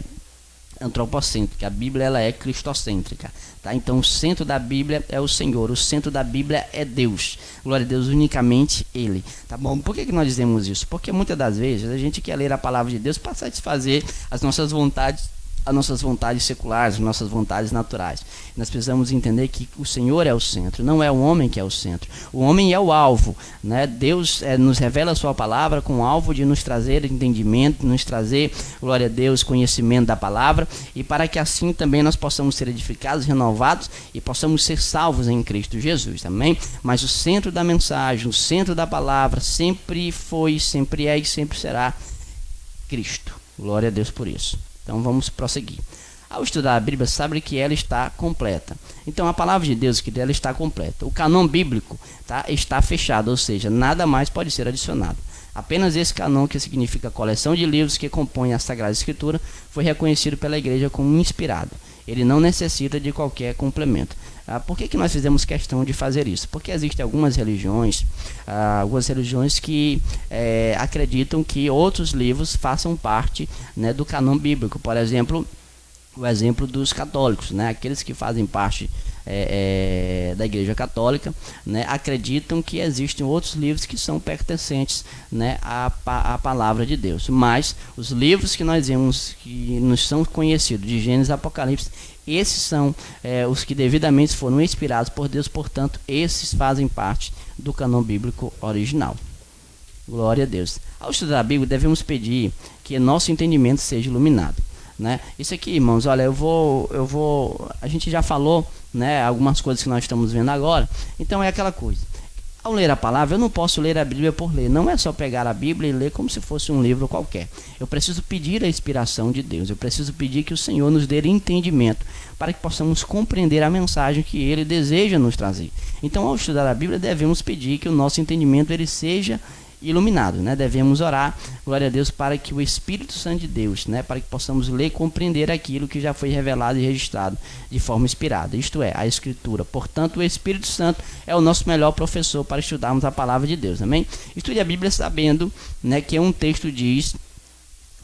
antropocêntrica, a Bíblia ela é cristocêntrica, tá? Então o centro da Bíblia é o Senhor, o centro da Bíblia é Deus, glória a Deus, unicamente Ele, tá bom? Por que nós dizemos isso? Porque muitas das vezes a gente quer ler a palavra de Deus para satisfazer as nossas vontades seculares, as nossas vontades naturais. Nós precisamos entender que o Senhor é o centro, não é o homem que é o centro. O homem é o alvo, né? Deus nos revela a sua palavra com o alvo de nos trazer entendimento, nos trazer, glória a Deus, conhecimento da palavra, e para que assim também nós possamos ser edificados, renovados e possamos ser salvos em Cristo Jesus, amém? Mas o centro da mensagem, o centro da palavra sempre foi, sempre é e sempre será Cristo. Glória a Deus por isso. Então vamos prosseguir. Ao estudar a Bíblia, sabe que ela está completa. Então a palavra de Deus, que dela está completa. O canon bíblico, tá, está fechado, ou seja, nada mais pode ser adicionado. Apenas esse canon, que significa coleção de livros que compõem a Sagrada Escritura, foi reconhecido pela igreja como inspirado. Ele não necessita de qualquer complemento. Por que nós fizemos questão de fazer isso? Porque existem algumas religiões que acreditam que outros livros façam parte, né, do canon bíblico. Por exemplo, o exemplo dos católicos, né? Aqueles que fazem parte da Igreja Católica, né, acreditam que existem outros livros que são pertencentes, né, à palavra de Deus. Mas os livros que nós vemos, que nos são conhecidos, de Gênesis e Apocalipse, esses são os que devidamente foram inspirados por Deus, portanto, esses fazem parte do canon bíblico original. Glória a Deus. Ao estudar a Bíblia, devemos pedir que nosso entendimento seja iluminado, né? Isso aqui, irmãos, olha, a gente já falou, né, algumas coisas que nós estamos vendo agora. Então é aquela coisa, ao ler a palavra, eu não posso ler a Bíblia por ler. Não é só pegar a Bíblia e ler como se fosse um livro qualquer. Eu preciso pedir a inspiração de Deus. Eu preciso pedir que o Senhor nos dê entendimento para que possamos compreender a mensagem que Ele deseja nos trazer. Então, ao estudar a Bíblia, devemos pedir que o nosso entendimento ele seja iluminado, né? Devemos orar, glória a Deus, para que o Espírito Santo de Deus, né, para que possamos ler e compreender aquilo que já foi revelado e registrado de forma inspirada, isto é, a Escritura. Portanto, o Espírito Santo é o nosso melhor professor para estudarmos a palavra de Deus, amém? Estude a Bíblia sabendo, né, que um texto diz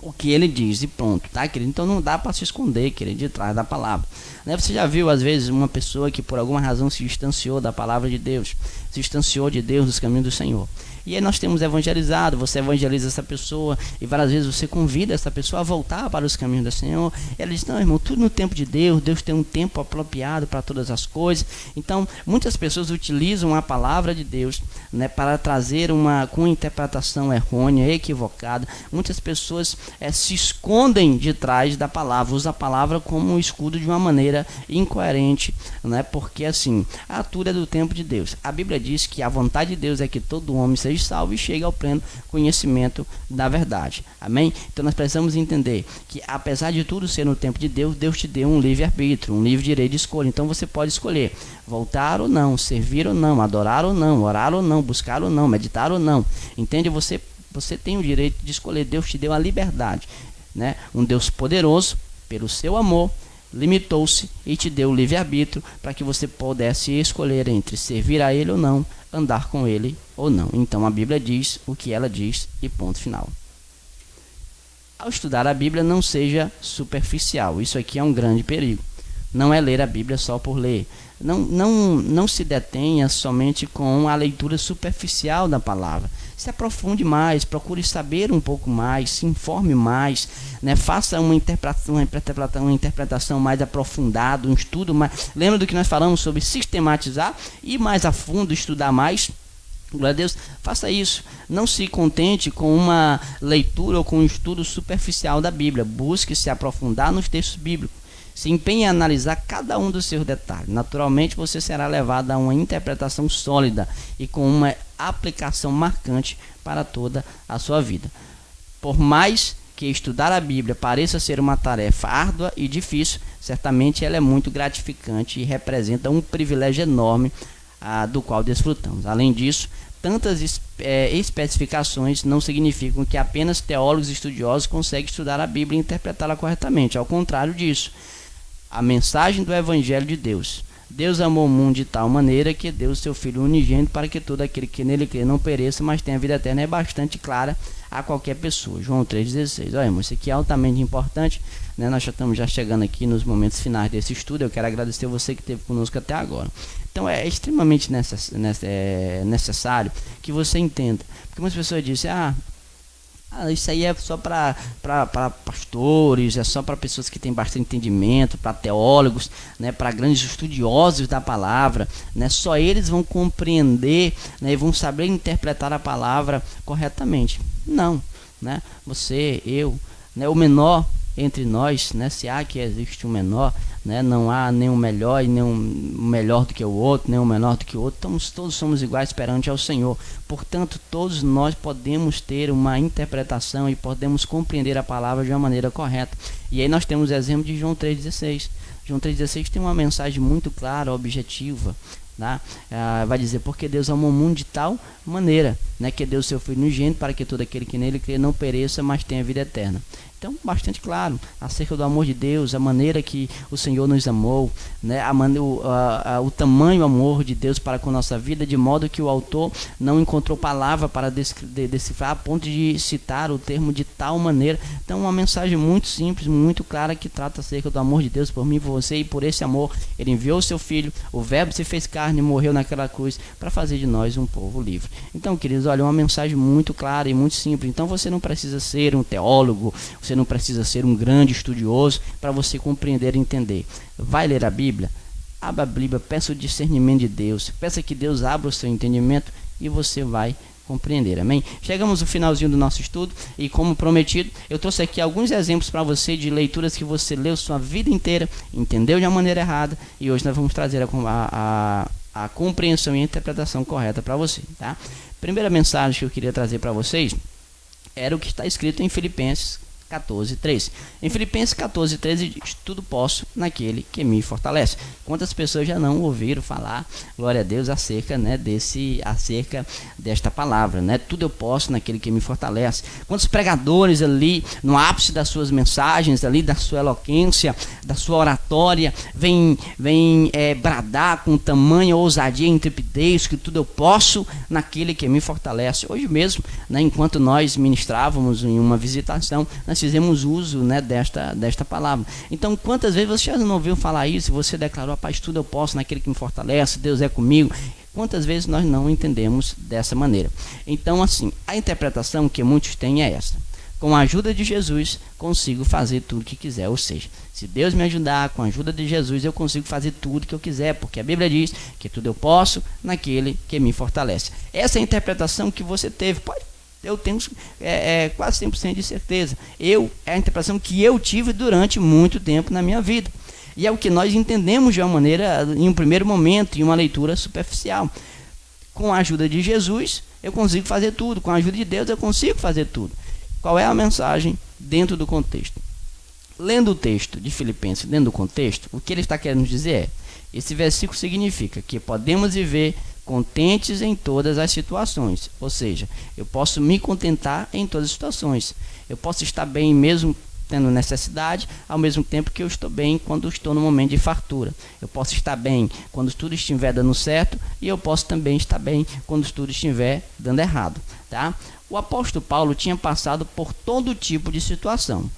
o que ele diz e pronto, tá, querido? Então não dá para se esconder, querido, de trás da palavra, né? Você já viu às vezes uma pessoa que por alguma razão se distanciou da palavra de Deus, se distanciou de Deus, dos caminhos do Senhor. E aí nós temos evangelizado, você evangeliza essa pessoa e várias vezes você convida essa pessoa a voltar para os caminhos do Senhor. Ela diz, não, irmão, tudo no tempo de Deus, Deus tem um tempo apropriado para todas as coisas. Então, muitas pessoas utilizam a palavra de Deus, né, para trazer com interpretação errônea, equivocada. Muitas pessoas se escondem de trás da palavra, usam a palavra como um escudo de uma maneira incoerente, né, porque assim, a tudo é do tempo de Deus. A Bíblia diz que a vontade de Deus é que todo homem seja salvo e chegue ao pleno conhecimento da verdade, amém? Então nós precisamos entender que apesar de tudo ser no tempo de Deus, Deus te deu um livre-arbítrio, um livre direito de escolha. Então você pode escolher voltar ou não, servir ou não, adorar ou não, orar ou não, buscar ou não, meditar ou não, entende? Você tem o direito de escolher. Deus te deu a liberdade, né? Um Deus poderoso, pelo seu amor, limitou-se e te deu o livre-arbítrio para que você pudesse escolher entre servir a Ele ou não, andar com Ele ou não. Então a Bíblia diz o que ela diz e ponto final. Ao estudar a Bíblia, não seja superficial. Isso aqui é um grande perigo. Não é ler a Bíblia só por ler. Não se detenha somente com a leitura superficial da palavra. Se aprofunde mais, procure saber um pouco mais, se informe mais, né? Faça uma interpretação mais aprofundada, um estudo mais. Lembra do que nós falamos sobre sistematizar, ir mais a fundo, estudar mais? Glória a Deus, faça isso. Não se contente com uma leitura ou com um estudo superficial da Bíblia. Busque se aprofundar nos textos bíblicos. Se empenhe em analisar cada um dos seus detalhes. Naturalmente, você será levado a uma interpretação sólida e com uma aplicação marcante para toda a sua vida. Por mais que estudar a Bíblia pareça ser uma tarefa árdua e difícil, certamente ela é muito gratificante e representa um privilégio enorme do qual desfrutamos. Além disso, tantas especificações não significam que apenas teólogos estudiosos conseguem estudar a Bíblia e interpretá-la corretamente. Ao contrário disso, a mensagem do Evangelho de Deus: Deus amou o mundo de tal maneira que deu o seu Filho unigênito para que todo aquele que nele crê não pereça, mas tenha vida eterna, é bastante clara a qualquer pessoa. João 3,16. Olha, irmão, isso aqui é altamente importante, né? Nós já estamos chegando aqui nos momentos finais desse estudo. Eu quero agradecer você que esteve conosco até agora. Então é extremamente necessário que você entenda, porque muitas pessoas dizem: isso aí é só para pastores, é só para pessoas que têm bastante entendimento, para teólogos, né, para grandes estudiosos da palavra, né, só eles vão compreender, né, e vão saber interpretar a palavra corretamente. Não, né, você, eu, né, o menor entre nós, né, se há que existe um menor, né, não há nenhum melhor e nenhum melhor do que o outro, nenhum menor do que o outro. Todos somos iguais perante ao Senhor. Portanto, todos nós podemos ter uma interpretação e podemos compreender a palavra de uma maneira correta. E aí nós temos o exemplo de João 3,16. João 3,16 tem uma mensagem muito clara, objetiva. Tá? Vai dizer: porque Deus amou o mundo de tal maneira, né, que deu o seu Filho unigênito para que todo aquele que nele crê não pereça, mas tenha vida eterna. Então, bastante claro acerca do amor de Deus, a maneira que o Senhor nos amou, né, o tamanho amor de Deus para com a nossa vida, de modo que o autor não encontrou palavra para decifrar a ponto de citar o termo de tal maneira. Então, uma mensagem muito simples, muito clara, que trata acerca do amor de Deus por mim, por você, e por esse amor Ele enviou o seu Filho, o Verbo se fez carne e morreu naquela cruz para fazer de nós um povo livre. Então, queridos, olha, uma mensagem muito clara e muito simples. Então, você não precisa ser um teólogo, você não precisa ser um grande estudioso para você compreender e entender. Vai ler a Bíblia? Abra a Bíblia, peça o discernimento de Deus, peça que Deus abra o seu entendimento e você vai compreender. Amém? Chegamos no finalzinho do nosso estudo e, como prometido, eu trouxe aqui alguns exemplos para você de leituras que você leu sua vida inteira, entendeu de uma maneira errada, e hoje nós vamos trazer a compreensão e a interpretação correta para você, tá? Primeira mensagem que eu queria trazer para vocês era o que está escrito em Filipenses 14:3. Em Filipenses 14:13 diz: tudo posso naquele que me fortalece. Quantas pessoas já não ouviram falar, glória a Deus, acerca desta palavra, né? Tudo eu posso naquele que me fortalece. Quantos pregadores ali no ápice das suas mensagens, ali da sua eloquência, da sua oratória, vem bradar com tamanha ousadia e intrepidez que tudo eu posso naquele que me fortalece. Hoje mesmo, né, enquanto nós ministrávamos em uma visitação, nós fizemos uso, né, desta palavra. Então, quantas vezes você já não ouviu falar isso? Você declarou: rapaz, tudo eu posso naquele que me fortalece, Deus é comigo. Quantas vezes nós não entendemos dessa maneira? Então, assim, a interpretação que muitos têm é essa: com a ajuda de Jesus, consigo fazer tudo o que quiser. Ou seja, se Deus me ajudar, com a ajuda de Jesus, eu consigo fazer tudo o que eu quiser, porque a Bíblia diz que tudo eu posso naquele que me fortalece. Essa é a interpretação que você teve. Eu tenho quase 100% de certeza. É a interpretação que eu tive durante muito tempo na minha vida. E é o que nós entendemos de uma maneira, em um primeiro momento, em uma leitura superficial. Com a ajuda de Jesus, eu consigo fazer tudo. Com a ajuda de Deus, eu consigo fazer tudo. Qual é a mensagem dentro do contexto? Lendo o texto de Filipenses dentro do contexto, o que ele está querendo dizer é: esse versículo significa que podemos viver contentes em todas as situações. Ou seja, eu posso me contentar em todas as situações. Eu posso estar bem mesmo tendo necessidade, ao mesmo tempo que eu estou bem quando estou no momento de fartura. Eu posso estar bem quando tudo estiver dando certo, e eu posso também estar bem quando tudo estiver dando errado, tá? O apóstolo Paulo tinha passado por todo tipo de situação,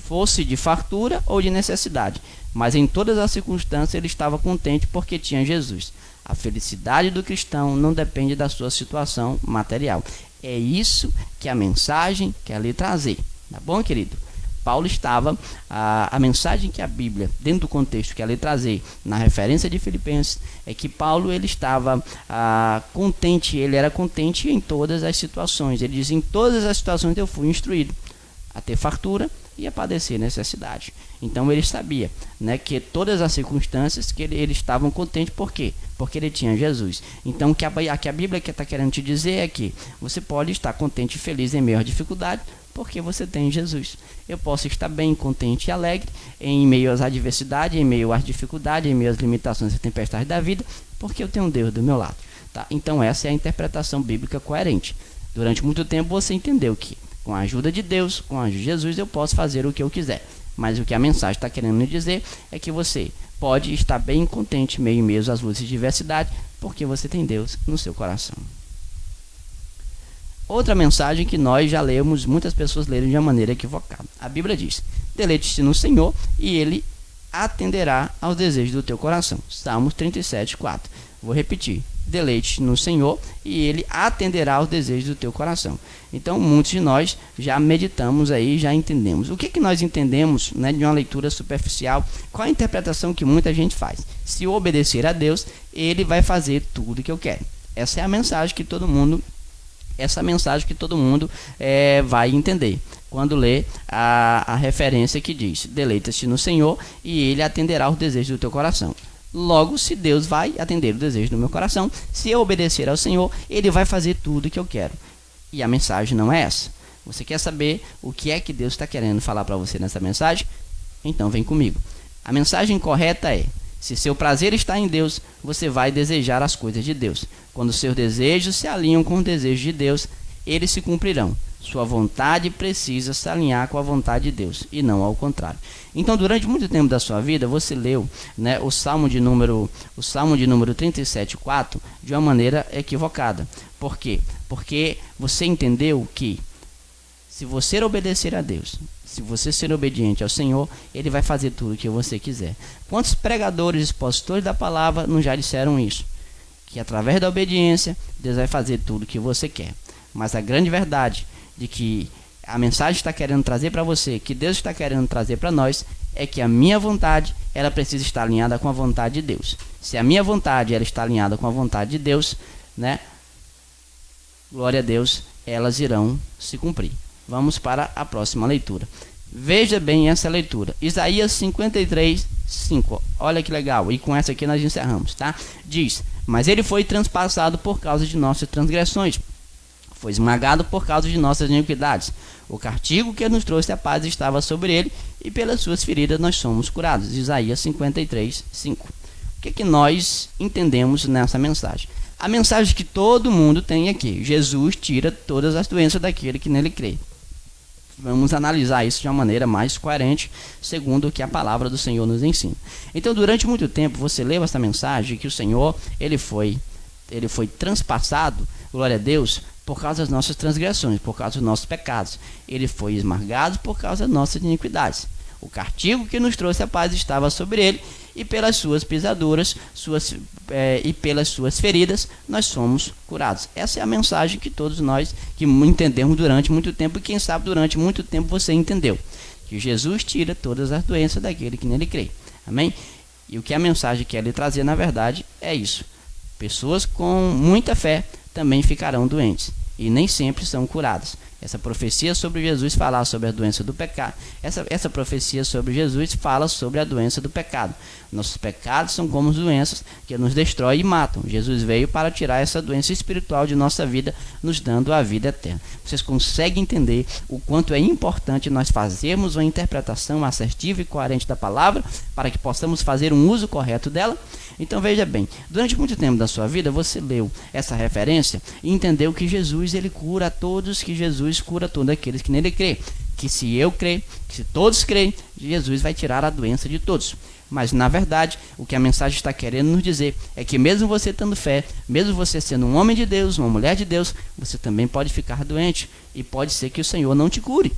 fosse de fartura ou de necessidade, mas em todas as circunstâncias ele estava contente porque tinha Jesus. A felicidade do cristão não depende da sua situação material. É isso que a mensagem quer lhe trazer. Tá bom, querido? Paulo estava, a mensagem que a Bíblia, dentro do contexto que ela lhe trazer, na referência de Filipenses, é que Paulo ele estava contente, ele era contente em todas as situações. Ele diz: em todas as situações eu fui instruído a ter fartura e a padecer necessidade. Então ele sabia, né, que todas as circunstâncias que ele estavam contente. Por quê? Porque ele tinha Jesus. Então o que a Bíblia está querendo te dizer é que você pode estar contente e feliz em meio à dificuldade, porque você tem Jesus. Eu posso estar bem, contente e alegre em meio às adversidades, em meio às dificuldades, em meio às limitações e tempestades da vida, porque eu tenho um Deus do meu lado. Tá? Então essa é a interpretação bíblica coerente. Durante muito tempo você entendeu que com a ajuda de Deus, com a ajuda de Jesus, eu posso fazer o que eu quiser. Mas o que a mensagem está querendo me dizer é que você pode estar bem contente meio às lutas de diversidade, porque você tem Deus no seu coração. Outra mensagem que nós já lemos, muitas pessoas leram de uma maneira equivocada. A Bíblia diz: deleite-te no Senhor e Ele atenderá aos desejos do teu coração. Salmos 37:4. Vou repetir: deleite-te no Senhor e Ele atenderá aos desejos do teu coração. Então, muitos de nós já meditamos aí, já entendemos. O que nós entendemos, né, de uma leitura superficial? Qual a interpretação que muita gente faz? Se eu obedecer a Deus, Ele vai fazer tudo que eu quero. Essa é a mensagem que todo mundo vai entender quando lê a referência que diz: deleita-te no Senhor e Ele atenderá aos desejos do teu coração. Logo, se Deus vai atender o desejo do meu coração, se eu obedecer ao Senhor, Ele vai fazer tudo que eu quero. E a mensagem não é essa. Você quer saber o que é que Deus está querendo falar para você nessa mensagem? Então vem comigo. A mensagem correta é: se seu prazer está em Deus, você vai desejar as coisas de Deus. Quando seus desejos se alinham com os desejos de Deus, eles se cumprirão. Sua vontade precisa se alinhar com a vontade de Deus e não ao contrário. Então, durante muito tempo da sua vida, você leu, né, o Salmo de número 37:4 de uma maneira equivocada. Por quê? Porque você entendeu que se você obedecer a Deus, se você ser obediente ao Senhor, Ele vai fazer tudo o que você quiser. Quantos pregadores, expositores da palavra não já disseram isso? Que através da obediência, Deus vai fazer tudo o que você quer. Mas a grande verdade de que a mensagem está querendo trazer para você, que Deus está querendo trazer para nós, é que a minha vontade, ela precisa estar alinhada com a vontade de Deus. Se a minha vontade ela está alinhada com a vontade de Deus, né? Glória a Deus, elas irão se cumprir. Vamos para a próxima leitura. Veja bem essa leitura. Isaías 53:5. Olha que legal. E com essa aqui nós encerramos, tá? Diz: mas ele foi transpassado por causa de nossas transgressões, foi esmagado por causa de nossas iniquidades. O castigo que nos trouxe a paz estava sobre ele, e pelas suas feridas nós somos curados. Isaías 53:5. O que nós entendemos nessa mensagem? A mensagem que todo mundo tem aqui: Jesus tira todas as doenças daquele que nele crê. Vamos analisar isso de uma maneira mais coerente, segundo o que a palavra do Senhor nos ensina. Então, durante muito tempo, você leu essa mensagem que o Senhor, ele foi transpassado, glória a Deus, por causa das nossas transgressões, por causa dos nossos pecados. Ele foi esmagado por causa das nossas iniquidades. O castigo que nos trouxe a paz estava sobre ele, e pelas suas pisaduras e pelas suas feridas nós somos curados. Essa é a mensagem que todos nós que entendemos durante muito tempo, e quem sabe durante muito tempo você entendeu, que Jesus tira todas as doenças daquele que nele crê. Amém? E o que a mensagem quer lhe trazer, na verdade, é isso: pessoas com muita fé também ficarão doentes e nem sempre são curadas. Essa profecia sobre Jesus fala sobre a doença do pecado. Essa profecia sobre Jesus fala sobre a doença do pecado. Nossos pecados são como doenças que nos destroem e matam. Jesus veio para tirar essa doença espiritual de nossa vida, nos dando a vida eterna. Vocês conseguem entender o quanto é importante nós fazermos uma interpretação assertiva e coerente da palavra, para que possamos fazer um uso correto dela? Então veja bem, durante muito tempo da sua vida você leu essa referência e entendeu que Jesus ele cura a todos, que Jesus cura todos aqueles que nele crê, que se eu crer, que se todos creem, Jesus vai tirar a doença de todos. Mas na verdade, o que a mensagem está querendo nos dizer é que mesmo você tendo fé, mesmo você sendo um homem de Deus, uma mulher de Deus, você também pode ficar doente, e pode ser que o Senhor não te cure.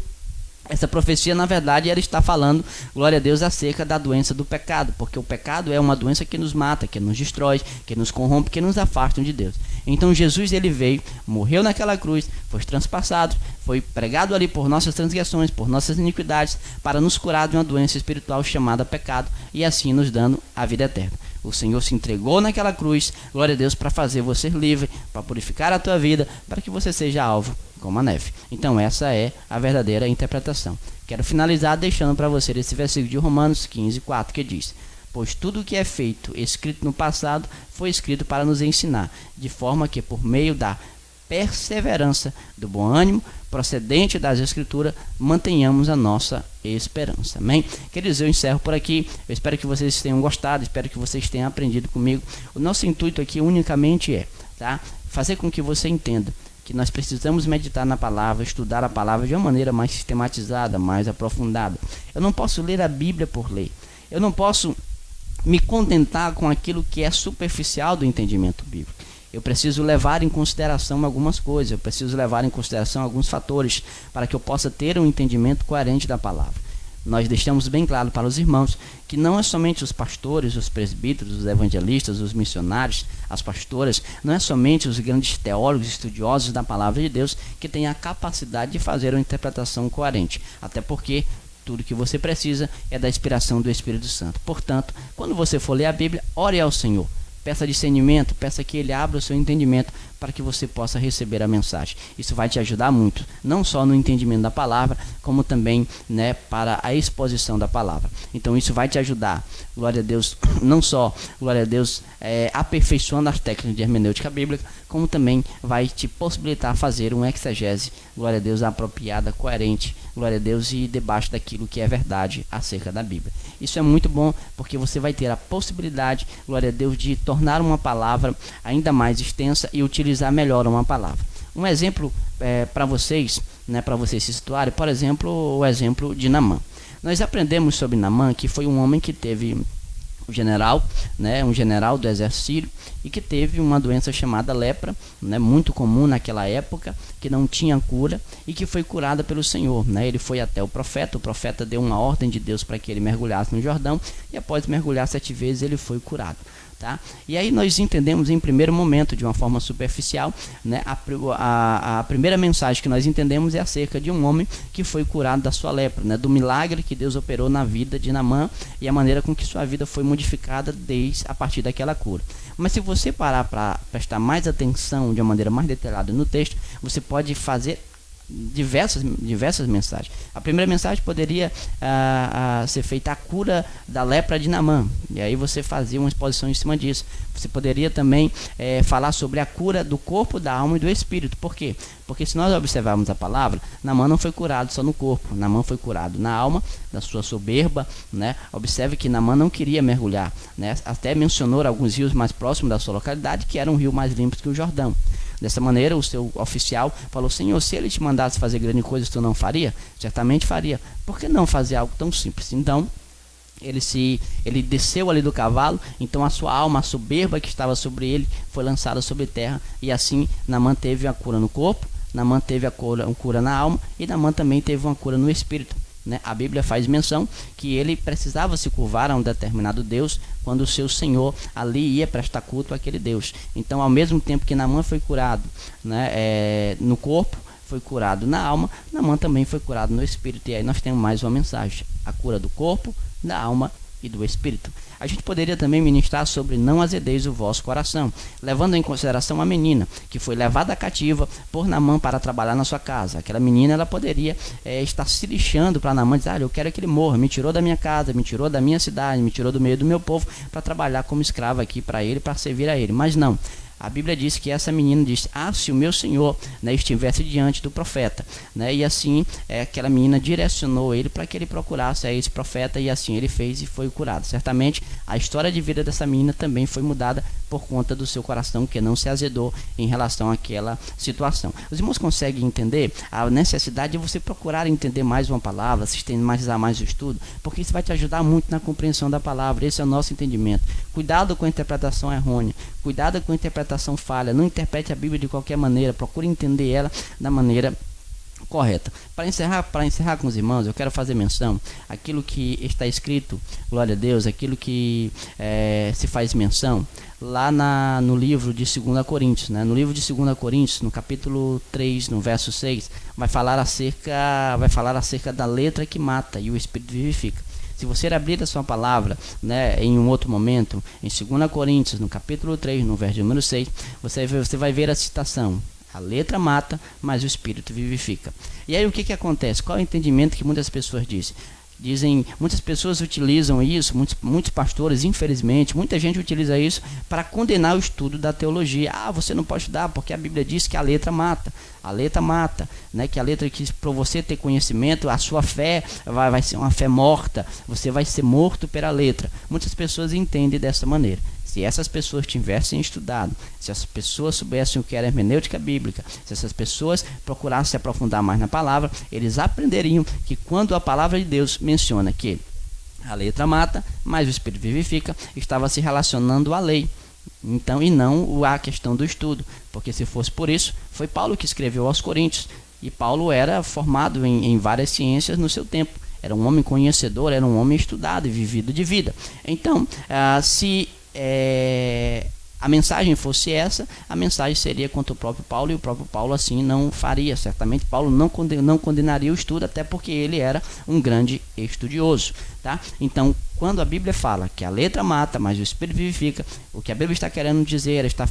Essa profecia, na verdade, ela está falando, glória a Deus, acerca da doença do pecado, porque o pecado é uma doença que nos mata, que nos destrói, que nos corrompe, que nos afasta de Deus. Então Jesus ele veio, morreu naquela cruz, foi transpassado, foi pregado ali por nossas transgressões, por nossas iniquidades, para nos curar de uma doença espiritual chamada pecado, e assim nos dando a vida eterna. O Senhor se entregou naquela cruz, glória a Deus, para fazer você livre, para purificar a tua vida, para que você seja alvo como a neve. Então essa é a verdadeira interpretação. Quero finalizar deixando para você esse versículo de Romanos 15:4, que diz: pois tudo o que é feito, escrito no passado, foi escrito para nos ensinar, de forma que por meio da perseverança do bom ânimo, procedente das Escrituras, mantenhamos a nossa esperança. Amém? Queridos, eu encerro por aqui. Eu espero que vocês tenham gostado, espero que vocês tenham aprendido comigo. O nosso intuito aqui unicamente é, fazer com que você entenda que nós precisamos meditar na palavra, estudar a palavra de uma maneira mais sistematizada, mais aprofundada. Eu não posso ler a Bíblia por ler. Eu não posso me contentar com aquilo que é superficial do entendimento bíblico. Eu preciso levar em consideração algumas coisas, eu preciso levar em consideração alguns fatores para que eu possa ter um entendimento coerente da palavra. Nós deixamos bem claro para os irmãos que não é somente os pastores, os presbíteros, os evangelistas, os missionários, as pastoras, não é somente os grandes teólogos, estudiosos da palavra de Deus que têm a capacidade de fazer uma interpretação coerente, até porque tudo que você precisa é da inspiração do Espírito Santo. Portanto, quando você for ler a Bíblia, ore ao Senhor. Peça discernimento, peça que Ele abra o seu entendimento para que você possa receber a mensagem. Isso vai te ajudar muito, não só no entendimento da palavra, como também, para a exposição da palavra. Então isso vai te ajudar, glória a Deus, não só, glória a Deus, aperfeiçoando as técnicas de hermenêutica bíblica, como também vai te possibilitar fazer um exegese, glória a Deus, apropriada, coerente, glória a Deus, e debaixo daquilo que é verdade acerca da Bíblia. Isso é muito bom, porque você vai ter a possibilidade, glória a Deus, de tornar uma palavra ainda mais extensa e utilizar melhor uma palavra. Um exemplo para vocês, para vocês se situarem, por exemplo, o exemplo de Naamã. Nós aprendemos sobre Naamã que foi um homem que teve um general do exército sírio, e que teve uma doença chamada lepra, muito comum naquela época, que não tinha cura e que foi curada pelo Senhor. Ele foi até o profeta deu uma ordem de Deus para que ele mergulhasse no Jordão, e após mergulhar 7 vezes ele foi curado. E aí nós entendemos em primeiro momento, de uma forma superficial, a primeira mensagem que nós entendemos é acerca de um homem que foi curado da sua lepra, do milagre que Deus operou na vida de Naamã e a maneira com que sua vida foi modificada a partir daquela cura. Mas se você parar para prestar mais atenção de uma maneira mais detalhada no texto, você pode fazer diversas mensagens. A primeira mensagem poderia ser feita a cura da lepra de Naamã, e aí você fazia uma exposição em cima disso. Você poderia também falar sobre a cura do corpo, da alma e do espírito. Por quê? Porque se nós observarmos a palavra, Naamã não foi curado só no corpo, Naamã foi curado na alma, da sua soberba, Observe que Naamã não queria mergulhar, Até mencionou alguns rios mais próximos da sua localidade, que eram um rio mais limpos que o Jordão. Dessa maneira, o seu oficial falou: Senhor, se ele te mandasse fazer grandes coisas, tu não faria? Certamente faria. Por que não fazer algo tão simples? Então, ele desceu ali do cavalo, então a sua alma, a soberba que estava sobre ele, foi lançada sobre a terra, e assim Naamã teve a cura no corpo, Naamã teve a cura na alma, e Naamã também teve uma cura no espírito. A Bíblia faz menção que ele precisava se curvar a um determinado Deus quando o seu Senhor ali ia prestar culto àquele Deus. Então, ao mesmo tempo que Naamã foi curado no corpo, foi curado na alma, Naamã também foi curado no espírito. E aí nós temos mais uma mensagem: a cura do corpo, da alma e do espírito. A gente poderia também ministrar sobre não azedeis o vosso coração, levando em consideração a menina que foi levada cativa por Naamã para trabalhar na sua casa. Aquela menina, ela poderia estar se lixando para Naamã, dizer: eu quero que ele morra, me tirou da minha casa, me tirou da minha cidade, me tirou do meio do meu povo para trabalhar como escrava aqui para ele, para servir a ele. Mas não. A Bíblia diz que essa menina disse: se o meu Senhor estivesse diante do profeta, e assim aquela menina direcionou ele para que ele procurasse esse profeta, e assim ele fez e foi curado. Certamente a história de vida dessa menina também foi mudada por conta do seu coração, que não se azedou em relação àquela situação. Os irmãos conseguem entender a necessidade de você procurar entender mais uma palavra, sistematizar mais o estudo, porque isso vai te ajudar muito na compreensão da palavra. Esse é o nosso entendimento. Cuidado com a interpretação errônea, cuidado com a interpretação falha. Não interprete a Bíblia de qualquer maneira, procure entender ela da maneira correta. Para encerrar com os irmãos, eu quero fazer menção aquilo que está escrito, glória a Deus, aquilo que se faz menção lá no livro de 2 Coríntios, no livro de 2 Coríntios, no capítulo 3, no verso 6, vai falar acerca da letra que mata e o Espírito vivifica. Se você abrir a sua palavra em um outro momento, em 2 Coríntios, no capítulo 3, no verso número 6, você vai ver a citação: a letra mata, mas o Espírito vivifica. E aí o que acontece? Qual é o entendimento que muitas pessoas dizem? Dizem, muitas pessoas utilizam isso, muitos pastores, infelizmente, muita gente utiliza isso para condenar o estudo da teologia. Ah, você não pode estudar porque a Bíblia diz que a letra mata. A letra mata, né? Que a letra, que para você ter conhecimento, a sua fé vai ser uma fé morta, você vai ser morto pela letra. Muitas pessoas entendem dessa maneira. Se essas pessoas tivessem estudado, se as pessoas soubessem o que era hermenêutica bíblica, se essas pessoas procurassem se aprofundar mais na palavra, eles aprenderiam que quando a palavra de Deus menciona que a letra mata, mas o Espírito vivifica, estava se relacionando à lei. Então, e não a questão do estudo, porque se fosse por isso, foi Paulo que escreveu aos Coríntios, e Paulo era formado em várias ciências no seu tempo, era um homem conhecedor, era um homem estudado e vivido de vida. Então, se a mensagem fosse essa, a mensagem seria contra o próprio Paulo, e o próprio Paulo assim não faria. Certamente Paulo não condenaria o estudo, até porque ele era um grande estudioso, tá? Então, quando a Bíblia fala que a letra mata, mas o Espírito vivifica, o que a Bíblia está querendo dizer, está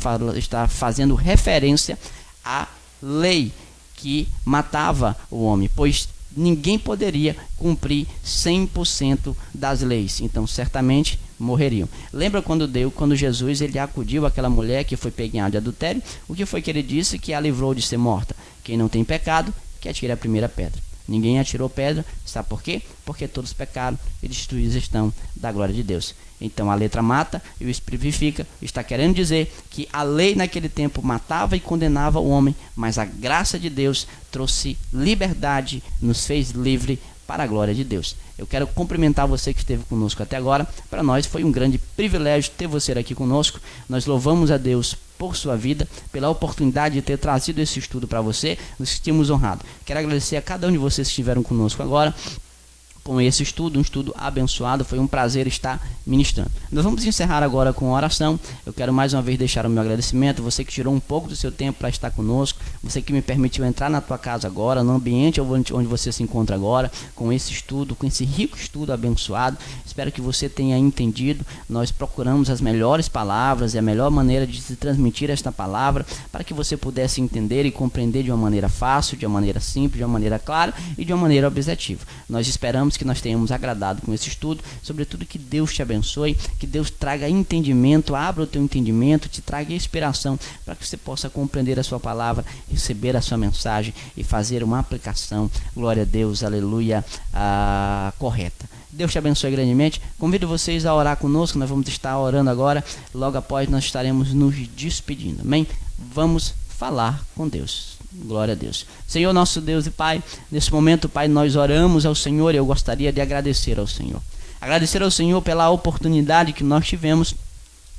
fazendo referência à lei que matava o homem, pois ninguém poderia cumprir 100% das leis, então certamente morreriam. Lembra quando Jesus ele acudiu àquela mulher que foi pega em ato de adultério? O que foi que ele disse? Que a livrou de ser morta. Quem não tem pecado, que atire a primeira pedra. Ninguém atirou pedra, sabe por quê? Porque todos pecaram e destruídos estão da glória de Deus. Então a letra mata e o Espírito vivifica. Está querendo dizer que a lei naquele tempo matava e condenava o homem, mas a graça de Deus trouxe liberdade, nos fez livre para a glória de Deus. Eu quero cumprimentar você que esteve conosco até agora. Para nós foi um grande privilégio ter você aqui conosco. Nós louvamos a Deus por sua vida, pela oportunidade de ter trazido esse estudo para você. Nos sentimos honrados. Quero agradecer a cada um de vocês que estiveram conosco agora com esse estudo, um estudo abençoado. Foi um prazer estar ministrando. Nós vamos encerrar agora com a oração. Eu quero mais uma vez deixar o meu agradecimento, você que tirou um pouco do seu tempo para estar conosco, você que me permitiu entrar na tua casa agora, no ambiente onde você se encontra agora, com esse estudo, com esse rico estudo abençoado. Espero que você tenha entendido. Nós procuramos as melhores palavras e a melhor maneira de se transmitir esta palavra, para que você pudesse entender e compreender de uma maneira fácil, de uma maneira simples, de uma maneira clara e de uma maneira objetiva. Nós esperamos que nós tenhamos agradado com esse estudo, sobretudo que Deus te abençoe, que Deus traga entendimento, abra o teu entendimento, te traga inspiração para que você possa compreender a sua palavra, receber a sua mensagem e fazer uma aplicação, glória a Deus, aleluia, correta. Deus te abençoe grandemente. Convido vocês a orar conosco. Nós vamos estar orando agora, logo após nós estaremos nos despedindo, amém? Vamos falar com Deus. Glória a Deus. Senhor, nosso Deus e Pai, nesse momento, Pai, nós oramos ao Senhor e eu gostaria de agradecer ao Senhor. Agradecer ao Senhor pela oportunidade que nós tivemos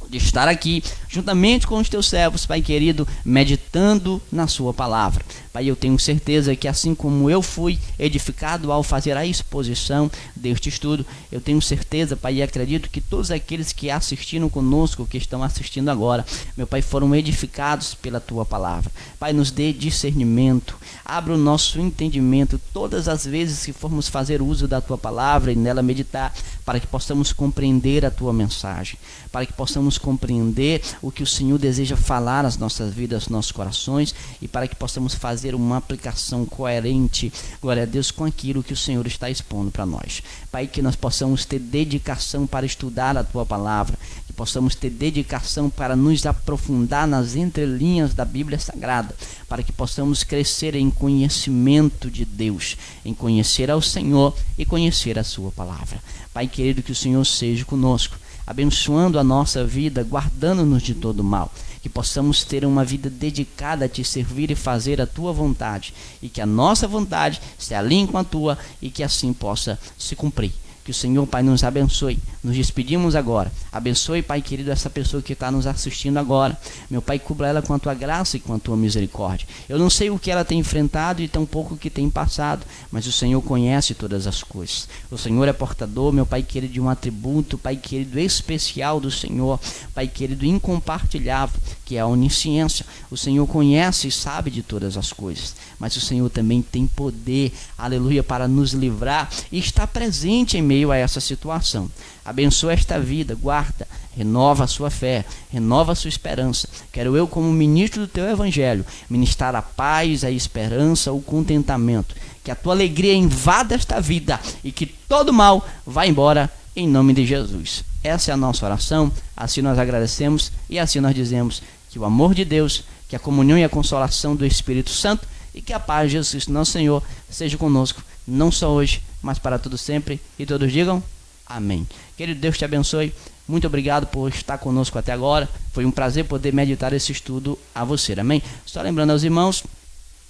de estar aqui, juntamente com os teus servos, Pai querido, meditando na sua palavra. Pai, eu tenho certeza que assim como eu fui edificado ao fazer a exposição deste estudo, eu tenho certeza, Pai, e acredito que todos aqueles que assistiram conosco, que estão assistindo agora, meu Pai, foram edificados pela tua palavra. Pai, nos dê discernimento, abra o nosso entendimento todas as vezes que formos fazer uso da tua palavra e nela meditar, para que possamos compreender a tua mensagem, para que possamos compreender o que o Senhor deseja falar às nossas vidas, aos nossos corações, e para que possamos fazer uma aplicação coerente, glória a Deus, com aquilo que o Senhor está expondo para nós. Pai, que nós possamos ter dedicação para estudar a tua palavra, que possamos ter dedicação para nos aprofundar nas entrelinhas da Bíblia Sagrada, para que possamos crescer em conhecimento de Deus, em conhecer ao Senhor e conhecer a sua palavra. Pai querido, que o Senhor seja conosco, abençoando a nossa vida, guardando-nos de todo mal, que possamos ter uma vida dedicada a te servir e fazer a tua vontade, e que a nossa vontade se alinhe com a tua e que assim possa se cumprir. Que o Senhor, Pai, nos abençoe. Nos despedimos agora. Abençoe, Pai querido, essa pessoa que está nos assistindo agora. Meu Pai, cubra ela com a tua graça e com a tua misericórdia. Eu não sei o que ela tem enfrentado e tampouco o que tem passado, mas o Senhor conhece todas as coisas. O Senhor é portador, meu Pai querido, de um atributo, Pai querido, especial do Senhor, Pai querido, incompartilhável, que é a onisciência. O Senhor conhece e sabe de todas as coisas, mas o Senhor também tem poder, aleluia, para nos livrar e está presente em meio a essa situação. Abençoa esta vida, guarda, renova a sua fé, renova a sua esperança. Quero eu, como ministro do teu evangelho, ministrar a paz, a esperança, o contentamento. Que a tua alegria invada esta vida e que todo mal vá embora em nome de Jesus. Essa é a nossa oração, assim nós agradecemos e assim nós dizemos que o amor de Deus, que a comunhão e a consolação do Espírito Santo e que a paz de Jesus Cristo, nosso Senhor, seja conosco, não só hoje, mas para todo sempre. E todos digam amém. Querido, Deus te abençoe. Muito obrigado por estar conosco até agora. Foi um prazer poder meditar esse estudo a você. Amém? Só lembrando aos irmãos,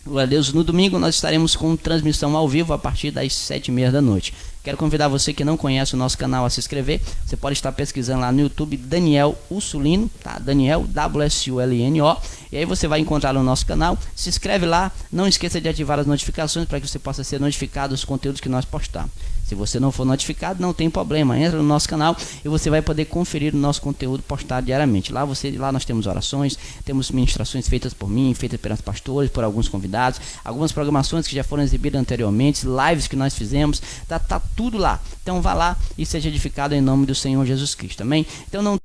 glória a Deus, no domingo nós estaremos com transmissão ao vivo a partir das 7h30 da noite. Quero convidar você que não conhece o nosso canal a se inscrever. Você pode estar pesquisando lá no YouTube Daniel Wsulino, tá? Daniel Wsulno. E aí você vai encontrar o nosso canal. Se inscreve lá. Não esqueça de ativar as notificações para que você possa ser notificado dos conteúdos que nós postamos. Se você não for notificado, não tem problema. Entra no nosso canal e você vai poder conferir o nosso conteúdo postado diariamente. Lá nós temos orações, temos ministrações feitas por mim, feitas pelos pastores, por alguns convidados, algumas programações que já foram exibidas anteriormente, lives que nós fizemos, tá tudo lá. Então vá lá e seja edificado em nome do Senhor Jesus Cristo. Amém? Então não